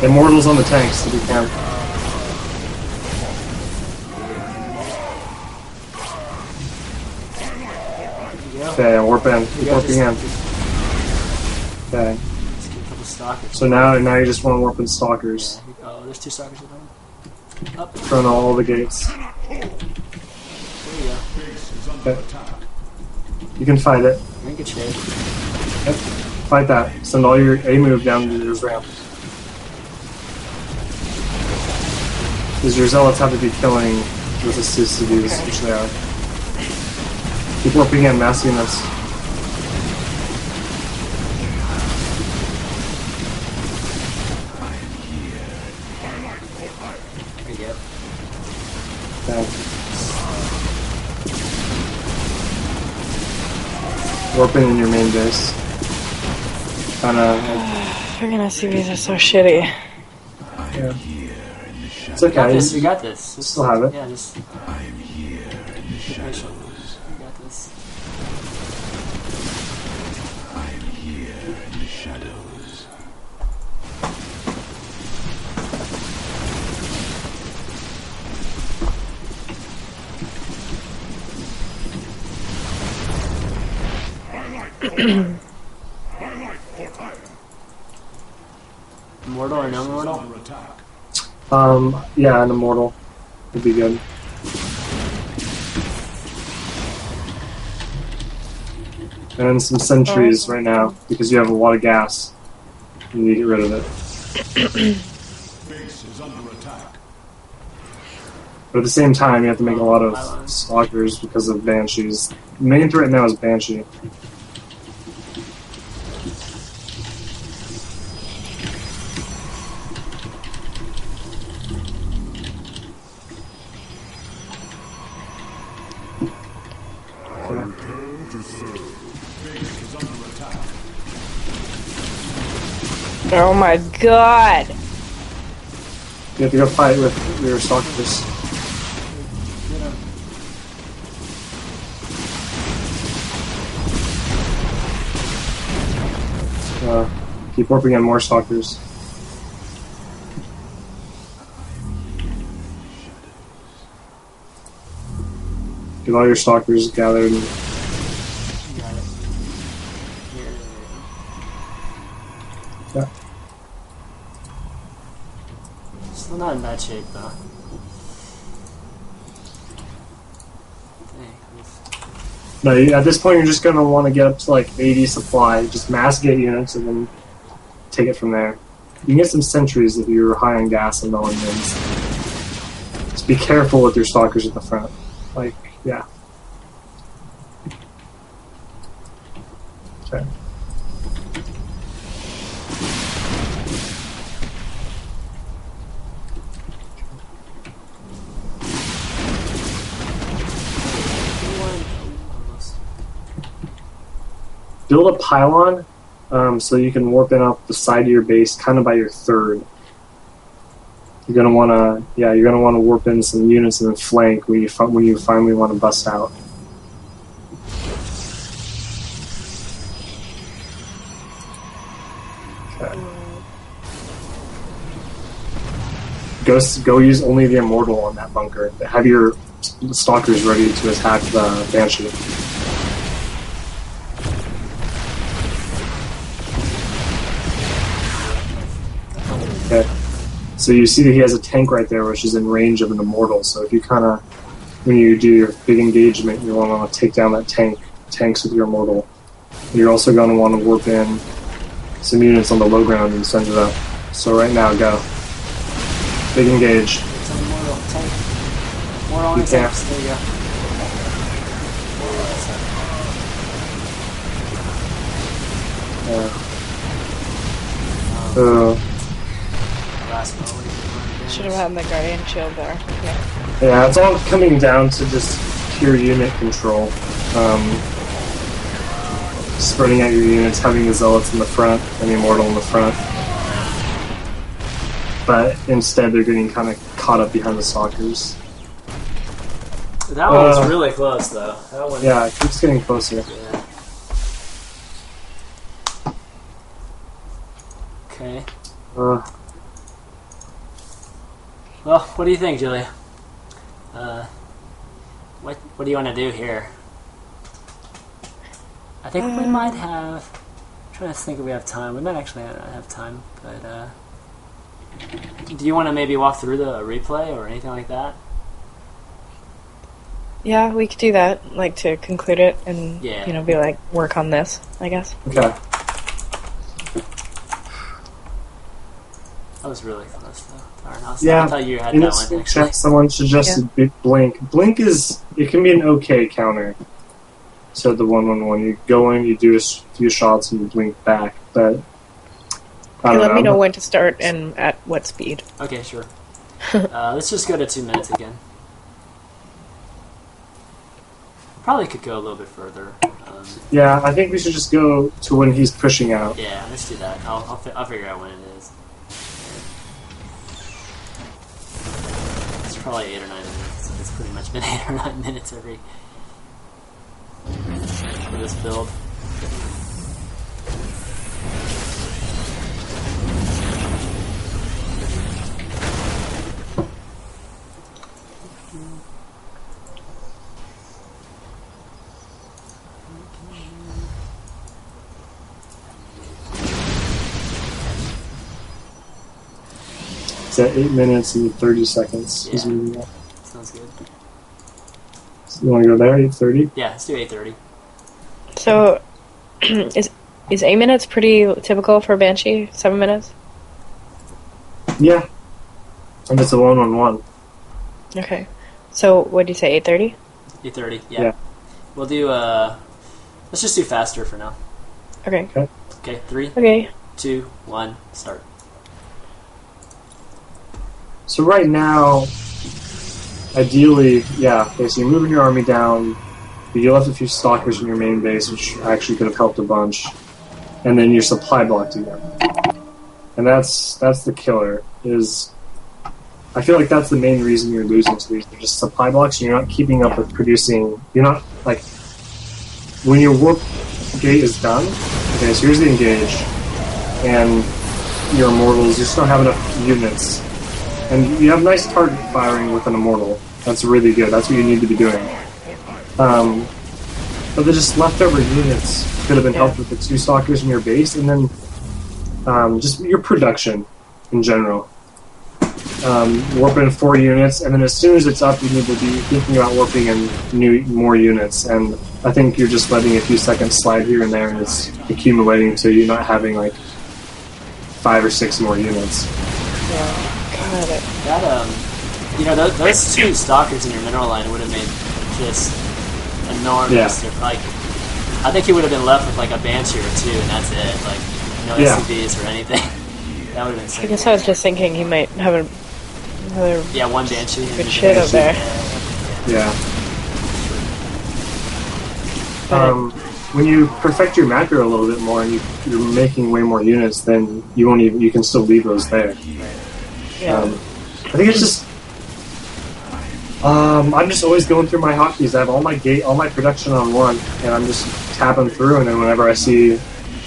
Immortals on the tanks if you can. Okay, warp in. Keep warping in. Okay. So now you just want to warp in stalkers. Oh, there's 2 stalkers at home. Up. In front of all the gates. There you go. Okay. You can fight it. You're in good shape. Yep. Fight that. Send all your A move down to your ramp. Because your zealots have to be killing with assisted use, which they are. Keep warping in, mass units. There you go. Okay. Warping in your main base. Kinda. Freaking SCVs are so shitty. Yeah. It's okay. You got this. You still have it. Yeah, just. I am here in the shadows. You got this. I am here in the shadows. Immortal or no immortal? Under attack. Yeah, an immortal would be good. And then some sentries right now, because you have a lot of gas. You need to get rid of it. Base is under attack. But at the same time, you have to make a lot of stalkers because of banshees. The main threat now is banshee. Oh my god! You have to go fight with your stalkers. Keep warping in more stalkers. Get all your stalkers gathered. Yeah. Still not in bad shape though. No, at this point you're just going to want to get up to like 80 supply, just mass get units and then take it from there. You can get some sentries if you're high on gas and no one wins. Just be careful with your stalkers at the front. Like, yeah. Okay. Build a pylon so you can warp in up the side of your base, kind of by your third. You're gonna wanna, you're gonna wanna warp in some units and then flank when you finally want to bust out. Okay. Go use only the immortal on that bunker. Have your stalkers ready to attack the banshee. Okay. So you see that he has a tank right there, which is in range of an immortal. So if you when you do your big engagement, you want to take down that tanks with your immortal. And you're also going to want to warp in some units on the low ground and send it up. So right now, go. Big engage. It's an immortal tank. More on You can't. tanks. There you go. Last moment. Should have had the Guardian Shield there. Okay. Yeah, it's all coming down to just pure unit control. Spreading out your units, having the Zealots in the front and the Immortal in the front. But instead they're getting kind of caught up behind the Stalkers. That one was really close, though. That one, Yeah, it keeps getting closer. yeah. Okay. Well, what do you think, Julia? What do you want to do here? I think we might have. I'm trying to think if we have time. We might actually not have time, but do you want to maybe walk through the replay or anything like that? Yeah, we could do that, like to conclude it and Yeah. you know, be like work on this, I guess. Okay. That was really close, though. Darn, Yeah, I thought you had in that this one, actually. chat, someone suggested Blink. Blink it can be an okay counter to the 1-1-1. You go in, you do a few shots, and you blink back. But I don't Let know. me know when to start and at what speed. Okay, sure. Let's just go to 2 minutes again. Probably could go a little bit further. Yeah, I think we should just go to when he's pushing out. Yeah, let's do that. I'll figure out when it is. It's probably 8 or 9 minutes. It's pretty much been 8 or 9 minutes for this build. It's at 8 minutes and 30 seconds. Yeah. So Sounds good. you want to go there, 8:30? Yeah, let's do 8:30. So is 8 minutes pretty typical for Banshee? 7 minutes? Yeah. And it's a 1-on-1. Okay. So what do you say, 8:30? 8:30. Yeah. Yeah. We'll do. Let's just do faster for now. Okay. Okay. 3, Okay. 2, 1, start. So right now, ideally, yeah, okay, so you're moving your army down, but you left a few stalkers in your main base, which actually could have helped a bunch, and then you're supply blocked again. And that's the killer, is I feel like that's the main reason you're losing to these. They're just supply blocks, and you're not keeping up with producing, you're not, like, when your warp gate is done, okay, so here's the engage, and your immortals, you just don't have enough units. And you have nice target firing with an immortal. That's really good. That's what you need to be doing. But the just leftover units could have been helped with the 2 stalkers in your base, and then just your production in general. Warp in 4 units, and then as soon as it's up, you need to be thinking about warping in more units. And I think you're just letting a few seconds slide here and there, and it's accumulating to you not having like 5 or 6 more units. Yeah. Got it. That you know, those 2 stalkers in your mineral line would have made just enormous. Yeah. Like, I think he would have been left with like a Banshee or 2, and that's it. Like, no SCVs or anything. That would have been sick. I guess I was just thinking he might have another 1 Banshee. good shit up there. Yeah. When you perfect your macro a little bit more and you're making way more units, then you can still leave those there. Yeah. I think it's just I'm just always going through my hotkeys. I have all my production on 1, and I'm just tapping through, and then whenever I see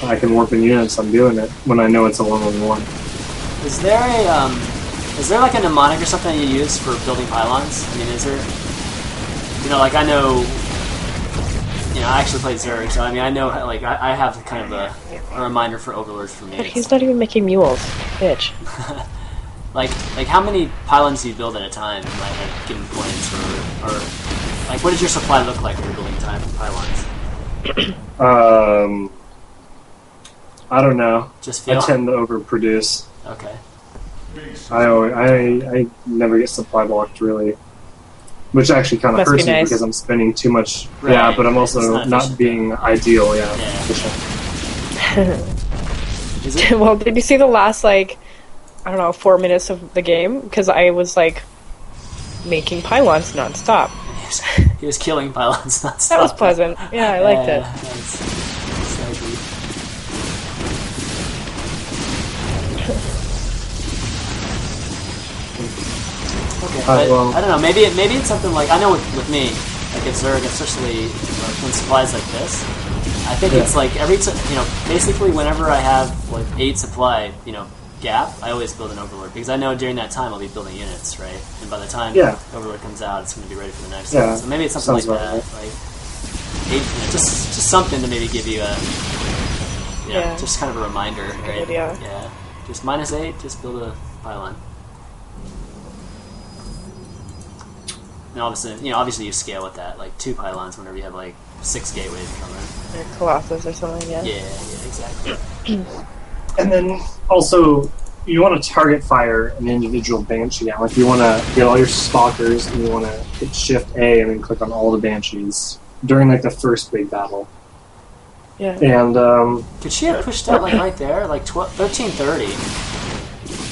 I can warp in units, I'm doing it when I know it's a 1-on-1. Is there like a mnemonic or something you use for building pylons? I mean, is there, you know, like I know, you know, I actually played Zerg, so I mean, I know, like, I have kind of a reminder for overlords for me. But he's not even making mules, bitch. like how many pylons do you build at a time, like at given points, or like what does your supply look like when you're building pylons? I don't know. Just feel. I tend to overproduce. Okay. I never get supply blocked really, which actually kind of Must be hurts me nice. because I'm spending too much. Right. Yeah, but I'm It's also not not efficient. being ideal. Yeah, Yeah. efficient. Is it? Well, did you see the last, like, I don't know, 4 minutes of the game? Because I was, like, making pylons nonstop. He was killing pylons nonstop. That was pleasant. Yeah, I liked it. That's okay, but well, I don't know. Maybe it's something like, I know with me, like at Zerg, especially when supplies like this, I think it's like basically whenever I have like 8 supply, gap, I always build an Overlord because I know during that time I'll be building units, right? And by the time Overlord comes out, it's going to be ready for the next one. So maybe it's something like that, like 8, just something to maybe give you a, just kind of a reminder, right? Idea. Yeah, just -8, just build a pylon. And obviously you scale with that, like 2 pylons whenever you have like 6 gateways or something. Or Colossus or something, yeah. Yeah, exactly. And then also, you want to target fire an individual Banshee. Like you want to get all your stalkers, and you want to hit Shift A and then click on all the Banshees during like the first big battle. Yeah. And could she have pushed out like right there, like 13:30?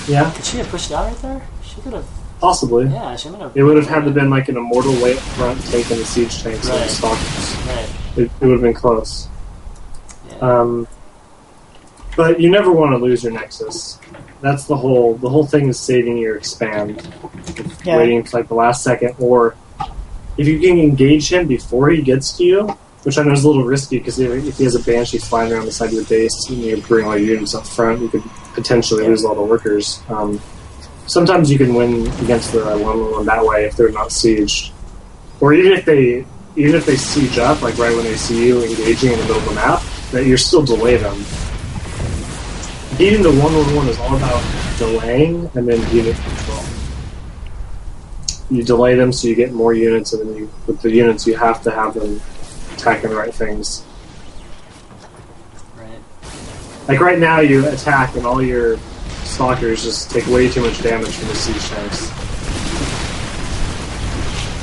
Yeah. Could she have pushed out right there? She could have. Possibly. Yeah, she might have. It would have had to been like an immortal way up front taking the siege tanks and the stalkers. Right. It would have been close. Yeah. But you never want to lose your Nexus. That's the whole thing is saving your expand. Waiting for like the last second, or if you can engage him before he gets to you, which I know is a little risky because if he has a Banshee flying around the side of your base and you bring all your units up front, you could potentially lose all the workers. Sometimes you can win against the 1-1 that way if they're not sieged, or even if they siege up, like right when they see you engaging in the middle of the map, that you're still delay them. Beating the 1-1 is all about delaying and then unit control. You delay them so you get more units, and then with the units you have to have them attacking the right things. Right. Like right now you attack and all your stalkers just take way too much damage from the siege tanks.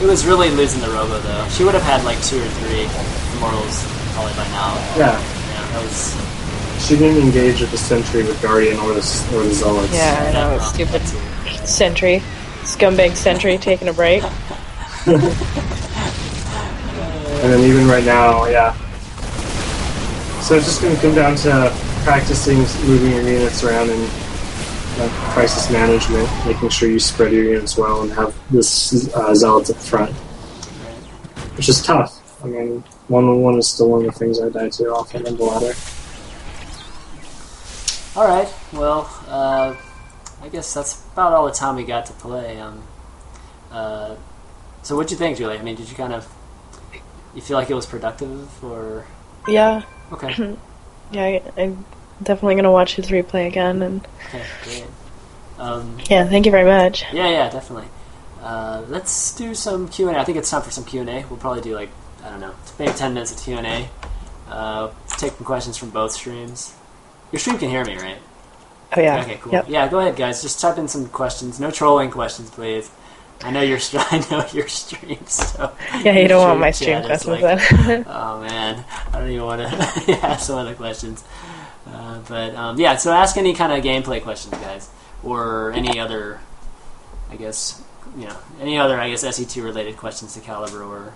It was really losing the Robo though. She would have had like 2 or 3 Immortals probably by now. Yeah, that was. She didn't engage with the Sentry, with Guardian, or the Zealots. Yeah, I know. Stupid Sentry. Scumbag Sentry taking a break. And then even right now, So it's just going to come down to practicing moving your units around and crisis management, making sure you spread your units well and have this Zealots up front. Which is tough. I mean, 1-1 is still one of the things I die to often on the ladder. Alright, well, I guess that's about all the time we got to play. So what'd you think, Julie? I mean, did you you feel like it was productive, or? Yeah. Okay. Yeah, I'm definitely going to watch his replay again. And okay, great. yeah, thank you very much. Yeah, definitely. Let's do some Q&A. I think it's time for some Q&A. We'll probably do maybe 10 minutes of Q&A. Take some questions from both streams. Your stream can hear me, right? Oh, yeah. Okay, cool. Yep. Yeah, go ahead, guys. Just type in some questions. No trolling questions, please. I know your stream, so... Yeah, you don't want my stream questions, then. Oh, man. I don't even want to ask some other questions. Yeah, so ask any kind of gameplay questions, guys. Or any other, SE2 related questions to Caliber or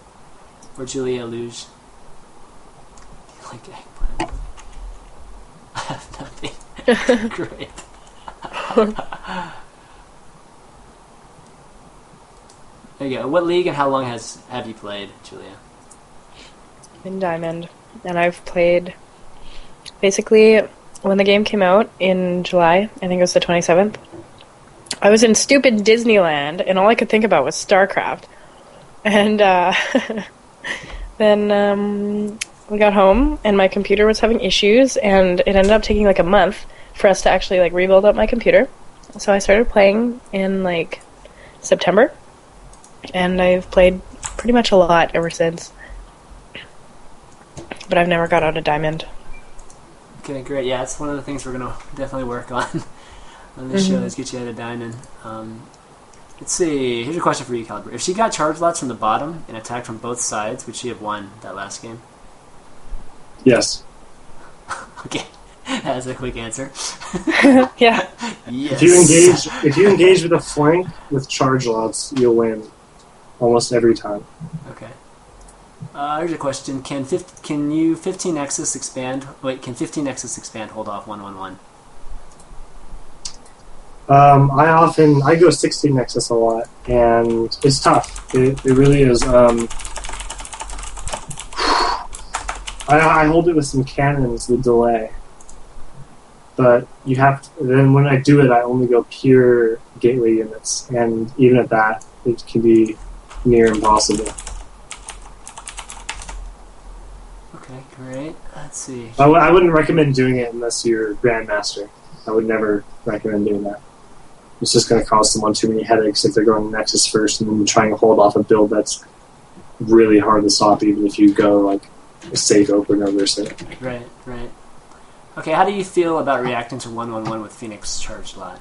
Julia.Ailuj. Like eggplant. I have nothing. Great. There you go. What league and how long have you played, Julia? In Diamond. And I've played... Basically, when the game came out in July, I think it was the 27th, I was in stupid Disneyland, and all I could think about was StarCraft. And then we got home, and my computer was having issues, and it ended up taking like a month for us to actually rebuild up my computer. So I started playing in September, and I've played pretty much a lot ever since. But I've never got out of Diamond. Okay, great. Yeah, it's one of the things we're going to definitely work on this show, is get you out of Diamond. Let's see. Here's a question for you, Caliber. If she got charge lots from the bottom and attacked from both sides, would she have won that last game? Yes. Okay. That's a quick answer. Yeah. Yes. If you engage with a flank with charge lots, you'll win almost every time. Okay. Here's a question: Can you 15 Nexus expand? Wait, can 15 Nexus expand? Hold off 111. I go 16 Nexus a lot, and it's tough. It really is. I hold it with some cannons with delay, but you have to, then when I do it, I only go pure gateway units, and even at that, it can be near impossible. Okay, great. Let's see. I wouldn't recommend doing it unless you're Grandmaster. I would never recommend doing that. It's just going to cause someone too many headaches if they're going Nexus first and then trying to hold off a build that's really hard to stop, even if you go like a safe opener versus it. Right. Okay, how do you feel about reacting to 111 with Phoenix Charge Lot?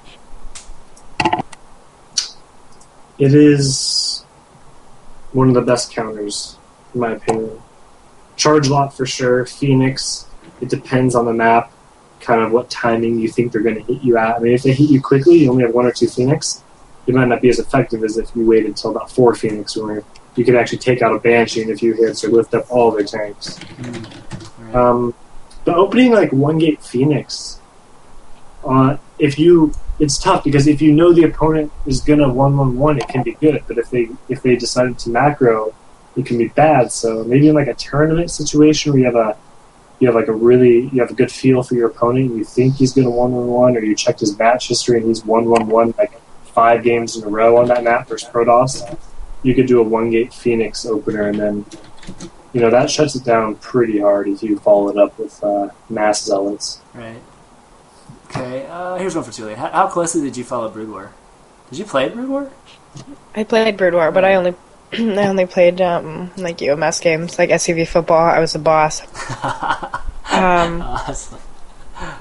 It is one of the best counters, in my opinion. Charge Lot for sure. Phoenix, it depends on the map, kind of what timing you think they're going to hit you at. I mean, if they hit you quickly, you only have 1 or 2 Phoenix, it might not be as effective as if you waited until about 4 Phoenix, where you could actually take out a Banshee in a few hits or lift up all their tanks. Right. But opening like 1 gate Phoenix, it's tough because if you know the opponent is gonna 1-1-1, it can be good. But if they decided to macro, it can be bad. So maybe in like a tournament situation where you have a good feel for your opponent, and you think he's gonna 1-1-1, or you checked his match history and he's 1-1-1 like 5 games in a row on that map versus Protoss, you could do a 1 gate Phoenix opener, and then that shuts it down pretty hard if you follow it up with mass zealots. Right. Okay, here's one for Julie. How closely did you follow Brood War? Did you play Brood War? I played Brood War, but I only played like UMS games, like SUV football. I was the boss. Awesome.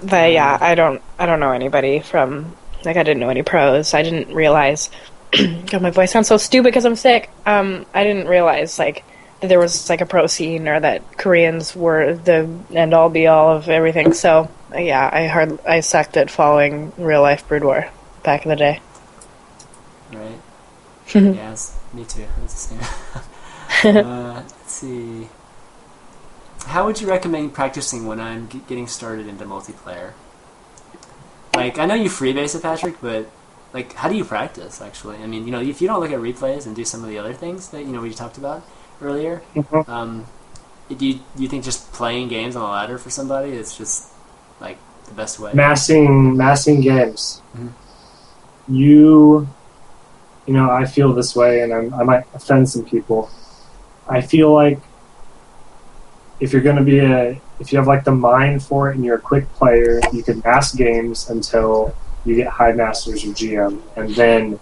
But yeah, I don't know anybody from, like, I didn't know any pros. I didn't realize. God, my voice sounds so stupid because I'm sick. I didn't realize like that there was like a pro scene, or that Koreans were the end all be all of everything. So yeah, I sucked at following real life Brood War back in the day. Right. Yes, me too. That's the same. Let's see. How would you recommend practicing when I'm getting started into multiplayer? Like, I know you freebase it, Patrick, but like, how do you practice, actually? I mean, if you don't look at replays and do some of the other things that, we talked about earlier, do you think just playing games on the ladder for somebody is just, like, the best way? Massing games. Mm-hmm. I feel this way, and I might offend some people. I feel like if you're going to if you have like the mind for it and you're a quick player, you can mass games until you get high masters or GM, and then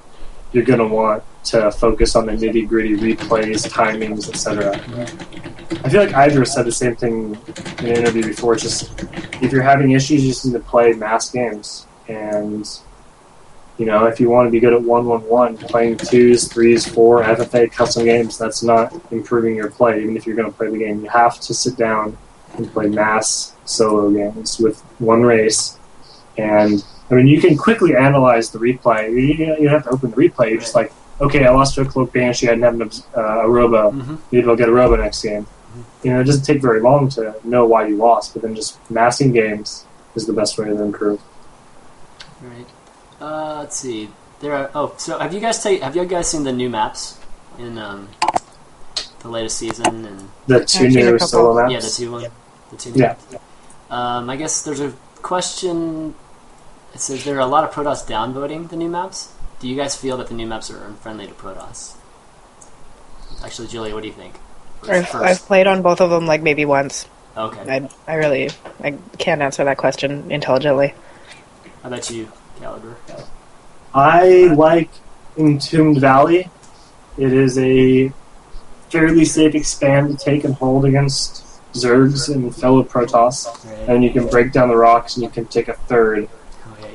you're going to want to focus on the nitty gritty replays, timings, etc. I feel like Idra said the same thing in an interview before. It's just, if you're having issues, you just need to play mass games. And if you want to be good at 1-1-1, playing 2s, 3s, 4 FFA custom games, that's not improving your play. Even if you're going to play the game, you have to sit down and play mass solo games with one race. And I mean, you can quickly analyze the replay. You don't have to open the replay. You're just like, okay, I lost to a Cloak Banshee. I didn't have a Robo. Maybe I'll get a Robo next game. It doesn't take very long to know why you lost, but then just massing games is the best way to improve. Right. Let's see. So have you guys seen the new maps in the latest season and the 2 new solo maps? Yeah, the 2 new maps. I guess there's a question. It says there are a lot of Protoss downvoting the new maps. Do you guys feel that the new maps are unfriendly to Protoss? Actually, Julie, what do you think? I've played on both of them like maybe once. Okay. I can't answer that question intelligently. How about you, Caliber? I like Entombed Valley. It is a fairly safe expand to take and hold against Zergs and fellow Protoss. Right. And you can break down the rocks and you can take a third.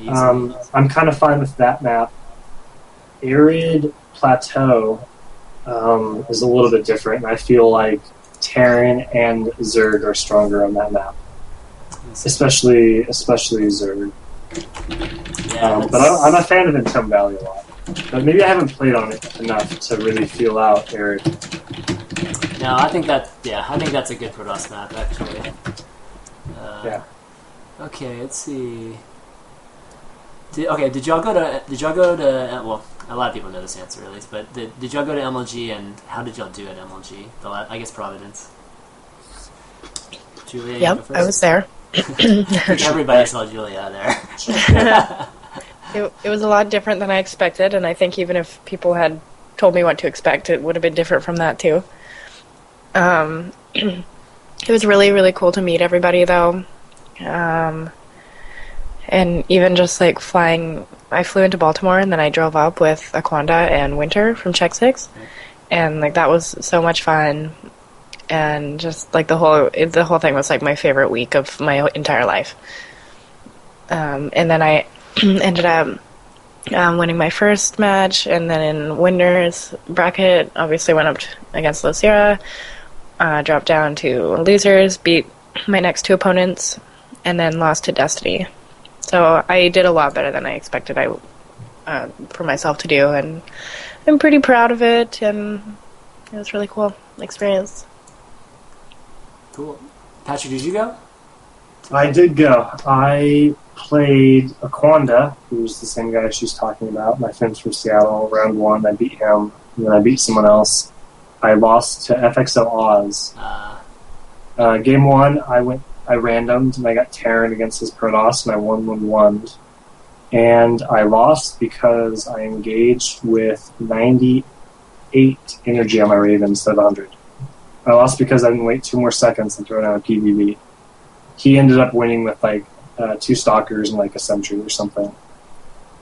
I'm kind of fine with that map. Arid Plateau is a little bit different, and I feel like Terran and Zerg are stronger on that map. especially Zerg. Yeah, But I'm a fan of Entomb Valley a lot. But maybe I haven't played on it enough to really feel out Eric. no, I think that's a good Protoss map actually. Yeah. Okay, let's see. Did y'all go to? Well, a lot of people know this answer at least, but did y'all go to MLG, and how did y'all do at MLG? I guess Providence. Julia, you go Yep, first? I was there. I think everybody saw Julia there. It was a lot different than I expected, and I think even if people had told me what to expect, it would have been different from that too. It was really, really cool to meet everybody, though. And even just like flying, I flew into Baltimore and then I drove up with Aquanda and Winter from Check 6, and like that was so much fun. And just like the whole thing was like my favorite week of my entire life. And then I ended up winning my first match, and then in winners bracket, obviously went up against Lo Sierra, dropped down to losers, beat my next two opponents, and then lost to Destiny. So I did a lot better than I expected for myself to do, and I'm pretty proud of it, and it was really cool experience. Cool. Patrick, did you go? I did go. I played Aquanda, who's the same guy she's talking about. My friend's from Seattle. Round 1, I beat him, and then I beat someone else. I lost to FXO Oz. Game 1, I randomed, and I got Terran against his Protoss, and I won. And I lost because I engaged with 98 energy on my Raven instead of 100. I lost because I didn't wait 2 more seconds and throw down a PvV. He ended up winning with like 2 Stalkers and like a Sentry or something.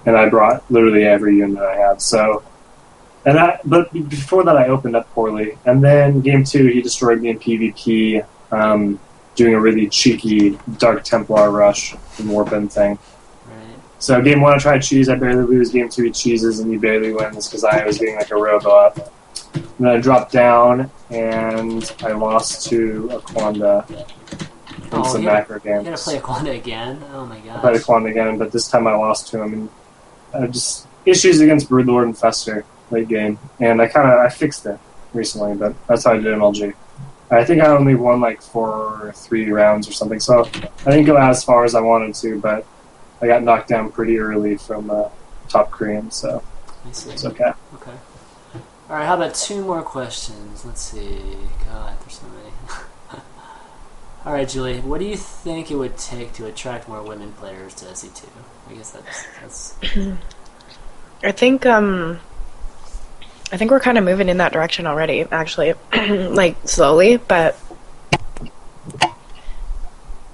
And I brought literally every unit I had. So, but before that I opened up poorly. And then game 2 he destroyed me in PvP, doing a really cheeky Dark Templar rush and Warpin thing. Right. So game 1 I tried cheese, I barely lose. Game 2 he cheeses and he barely wins because I was being like a robot. And then I dropped down and I lost to Aquanda in some macro games. You gotta play Aquanda again? Oh my gosh. I played Aquanda again, but this time I lost to him. And just issues against Broodlord and Fester late game. And I fixed it recently, but that's how I did MLG. I think I only won like 4 or 3 rounds or something, so I didn't go as far as I wanted to, but I got knocked down pretty early from top Korean, so it's okay. Okay. Alright, how about 2 more questions? Let's see. God, there's so many. Alright, Julie, what do you think it would take to attract more women players to SE2? I guess that's... I think we're kind of moving in that direction already, actually. Like, slowly, but...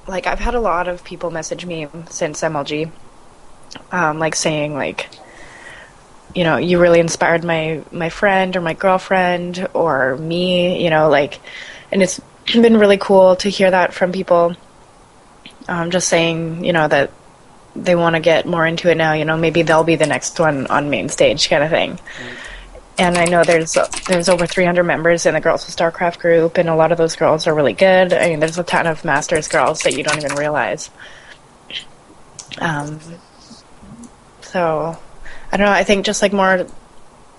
Like, I've had a lot of people message me since MLG, like, saying, like, you know, you really inspired my friend or my girlfriend or me, you know, like... And it's been really cool to hear that from people, just saying, you know, that they want to get more into it now, you know, maybe they'll be the next one on main stage kind of thing. Mm. And I know there's over 300 members in the Girls with StarCraft group, and a lot of those girls are really good. I mean, there's a ton of Masters girls that you don't even realize. So, I don't know, I think just like more...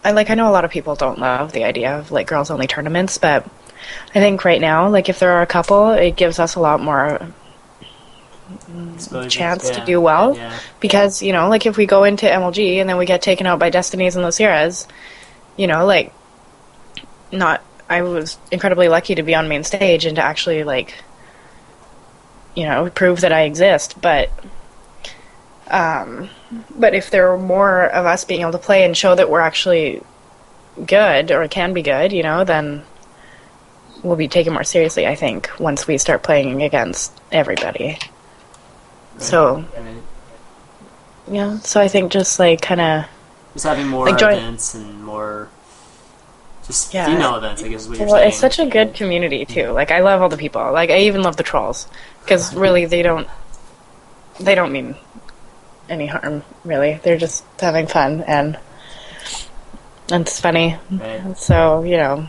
I know a lot of people don't love the idea of like girls-only tournaments, but I think right now, like if there are a couple, it gives us a lot more chance to do well. Yeah. Because, you know, like if we go into MLG and then we get taken out by Destinies and Lo Sierras, you know, like, I was incredibly lucky to be on main stage and to actually, like, you know, prove that I exist, but if there were more of us being able to play and show that we're actually good, or can be good, you know, then we'll be taken more seriously, I think, once we start playing against everybody. Right. So, yeah, so I think just, like, kind of... Just having more like events and more just female events, I guess is what you're saying. Well, it's such a good community, too. Like, I love all the people. Like, I even love the trolls. Because, really, they don't mean any harm, really. They're just having fun, and it's funny. Right. So, you know,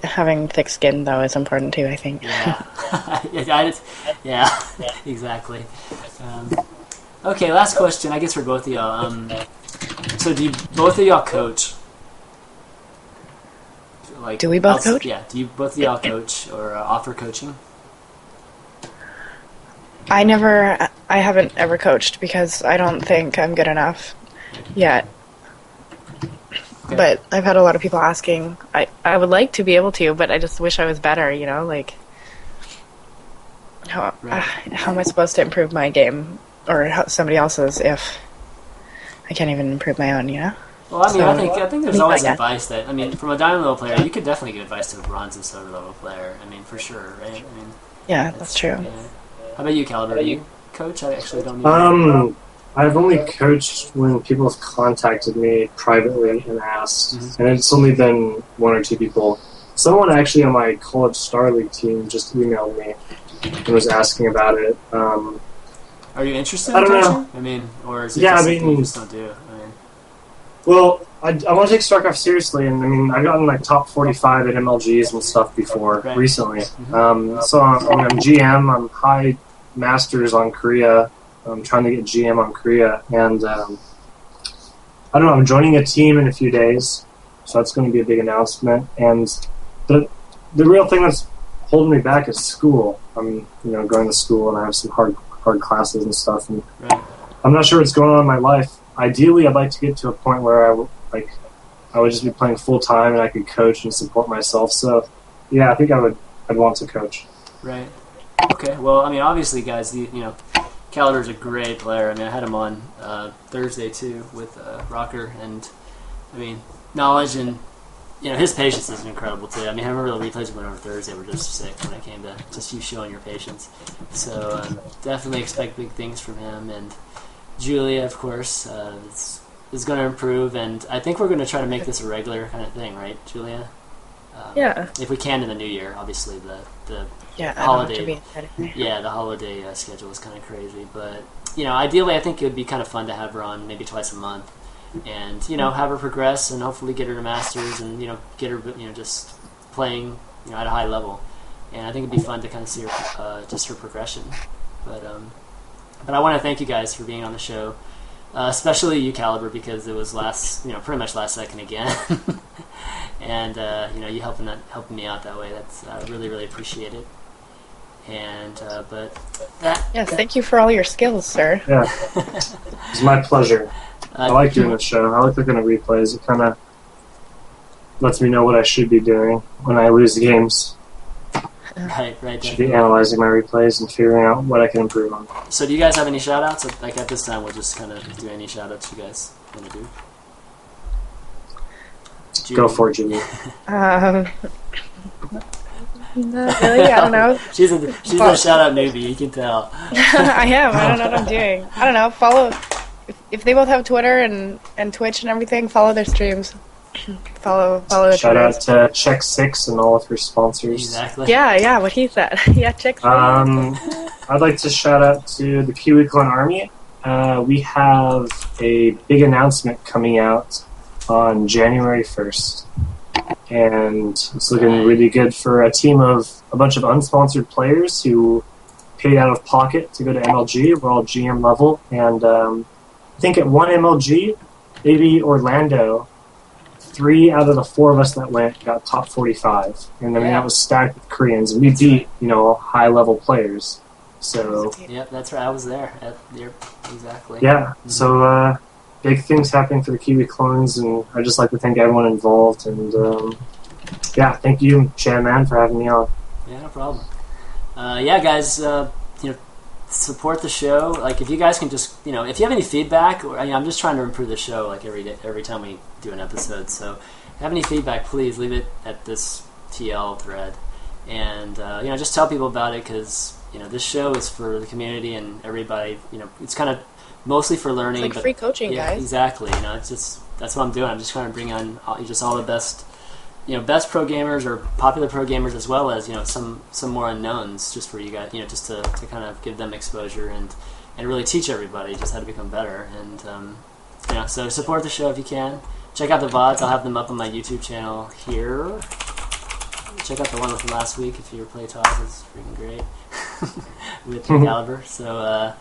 having thick skin though is important too, I think. Yeah, yeah, exactly. Okay, last question. I guess for both of y'all. So do both of y'all coach? Like, Do we both coach? Yeah. Do you both of y'all coach or offer coaching? I haven't ever coached because I don't think I'm good enough yet. Okay. But I've had a lot of people asking. I would like to be able to, but I just wish I was better, like how am I supposed to improve my game or somebody else's if I can't even improve my own, Well, I mean, So, I think there's always advice that, I mean, from a diamond level player, you could definitely give advice to a bronze and silver level player. I mean, for sure, right? I mean, Yeah, that's true. Yeah. How about you, Caliber? Do you coach? I actually don't even I've only coached when people have contacted me privately and asked, and it's only been one or two people. Someone actually on my college Star League team just emailed me and was asking about it. Are you interested I in don't coaching? know. I mean, or is it Yeah, just I something you mean- just don't do? I mean, Well, I want to take StarCraft seriously, and I mean, I've gotten like top 45 at MLGs and stuff before Right. recently. So I'm GM, I'm high masters on Korea. I'm trying to get GM on Korea, and I don't know. I'm joining a team in a few days, so that's going to be a big announcement. And the real thing that's holding me back is school. I'm going to school, and I have some hard classes and stuff, and right. I'm not sure what's going on in my life. Ideally, I'd like to get to a point where I would just be playing full time and I could coach and support myself. So, yeah, I think I'd want to coach. Right. Okay. Well, I mean, obviously, guys, Caliber's a great player. I mean, I had him on Thursday too with Rocker, and I mean, knowledge and his patience is incredible too. I mean, I remember the replays we went over Thursday were just sick when it came to just you showing your patience. So definitely expect big things from him, and Julia, of course, is going to improve, and I think we're going to try to make this a regular kind of thing, right, Julia? Yeah. If we can in the new year, obviously the Yeah, I don't holiday. have to be excited. Yeah, the holiday schedule is kind of crazy, but ideally, I think it would be kind of fun to have her on maybe twice a month, and have her progress and hopefully get her to masters and get her just playing at a high level, and I think it'd be fun to kind of see her just her progression, but I want to thank you guys for being on the show, especially you, Caliber, because it was pretty much last second again. And you helping me out that way. That's I really, really appreciate it. And Yes, thank you for all your skills, sir. Yeah, it's my pleasure. I like doing the show. I like looking at replays. It kind of lets me know what I should be doing when I lose games. Right. Should be analyzing my replays and figuring out what I can improve on. So, do you guys have any shout-outs? Like at this time, we'll just kind of do any shout-outs you guys want to do. Go for it, Jimmy. Not really, I don't know. She's a shout-out newbie. You can tell. I am. I don't know what I'm doing. I don't know. Follow. If they both have Twitter and Twitch and everything, follow their streams. follow the Shout out Twitters. to Check 6 and all of her sponsors. Exactly. Yeah, what he said. Yeah, check. I'd like to shout out to the Kiwi Clan Army. We have a big announcement coming out on January 1st. And it's looking really good for a team of a bunch of unsponsored players who paid out of pocket to go to MLG. We're all GM level. And I think at one MLG, maybe Orlando, 3 out of the 4 of us that went got top 45. And I mean, that was stacked with Koreans. And we beat, high-level players. So, Yep, that's right. I was there. Yep, exactly. yeah. So, big things happening for the Kiwi clones, and I'd just like to thank everyone involved. And, thank you, ChanmanV, for having me on. Yeah, no problem. Guys, support the show. Like, if you guys can just, if you have any feedback, or I'm just trying to improve the show, like every time we do an episode. So, if you have any feedback, please leave it at this TL thread, and just tell people about it, because this show is for the community and everybody. It's kind of mostly for learning. It's like free coaching, guys. Exactly. It's just that's what I'm doing. I'm just trying to bring on just all the best. Best pro gamers or popular pro gamers, as well as some more unknowns, just for you guys, just to kind of give them exposure and really teach everybody just how to become better. And so support the show if you can. Check out the VODs. I'll have them up on my YouTube channel here. check out the one from last week if you were play Toss. It's freaking great with Caliber. So,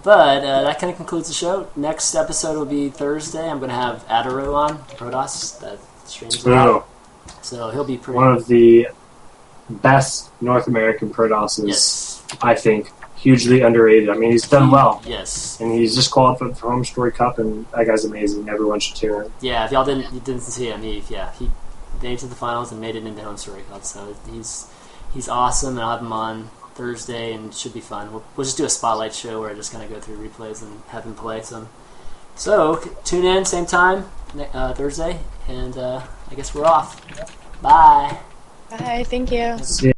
but that kind of concludes the show. Next episode will be Thursday. I'm going to have Adaru on, Protoss, that streams a lot. So he'll be pretty... One of the best North American Protosses, yes. I think. Hugely underrated. I mean, he's done well. Yes. And he's just qualified for Home Story Cup, and that guy's amazing. Everyone should tune in. Yeah, if y'all didn't see him, he made it to the finals and made it into Home Story Cup. So he's awesome, and I'll have him on Thursday, and it should be fun. We'll just do a spotlight show where I just kind of go through replays and have him play some. So tune in, same time, Thursday, and I guess we're off. Bye. Bye. Thank you. See ya.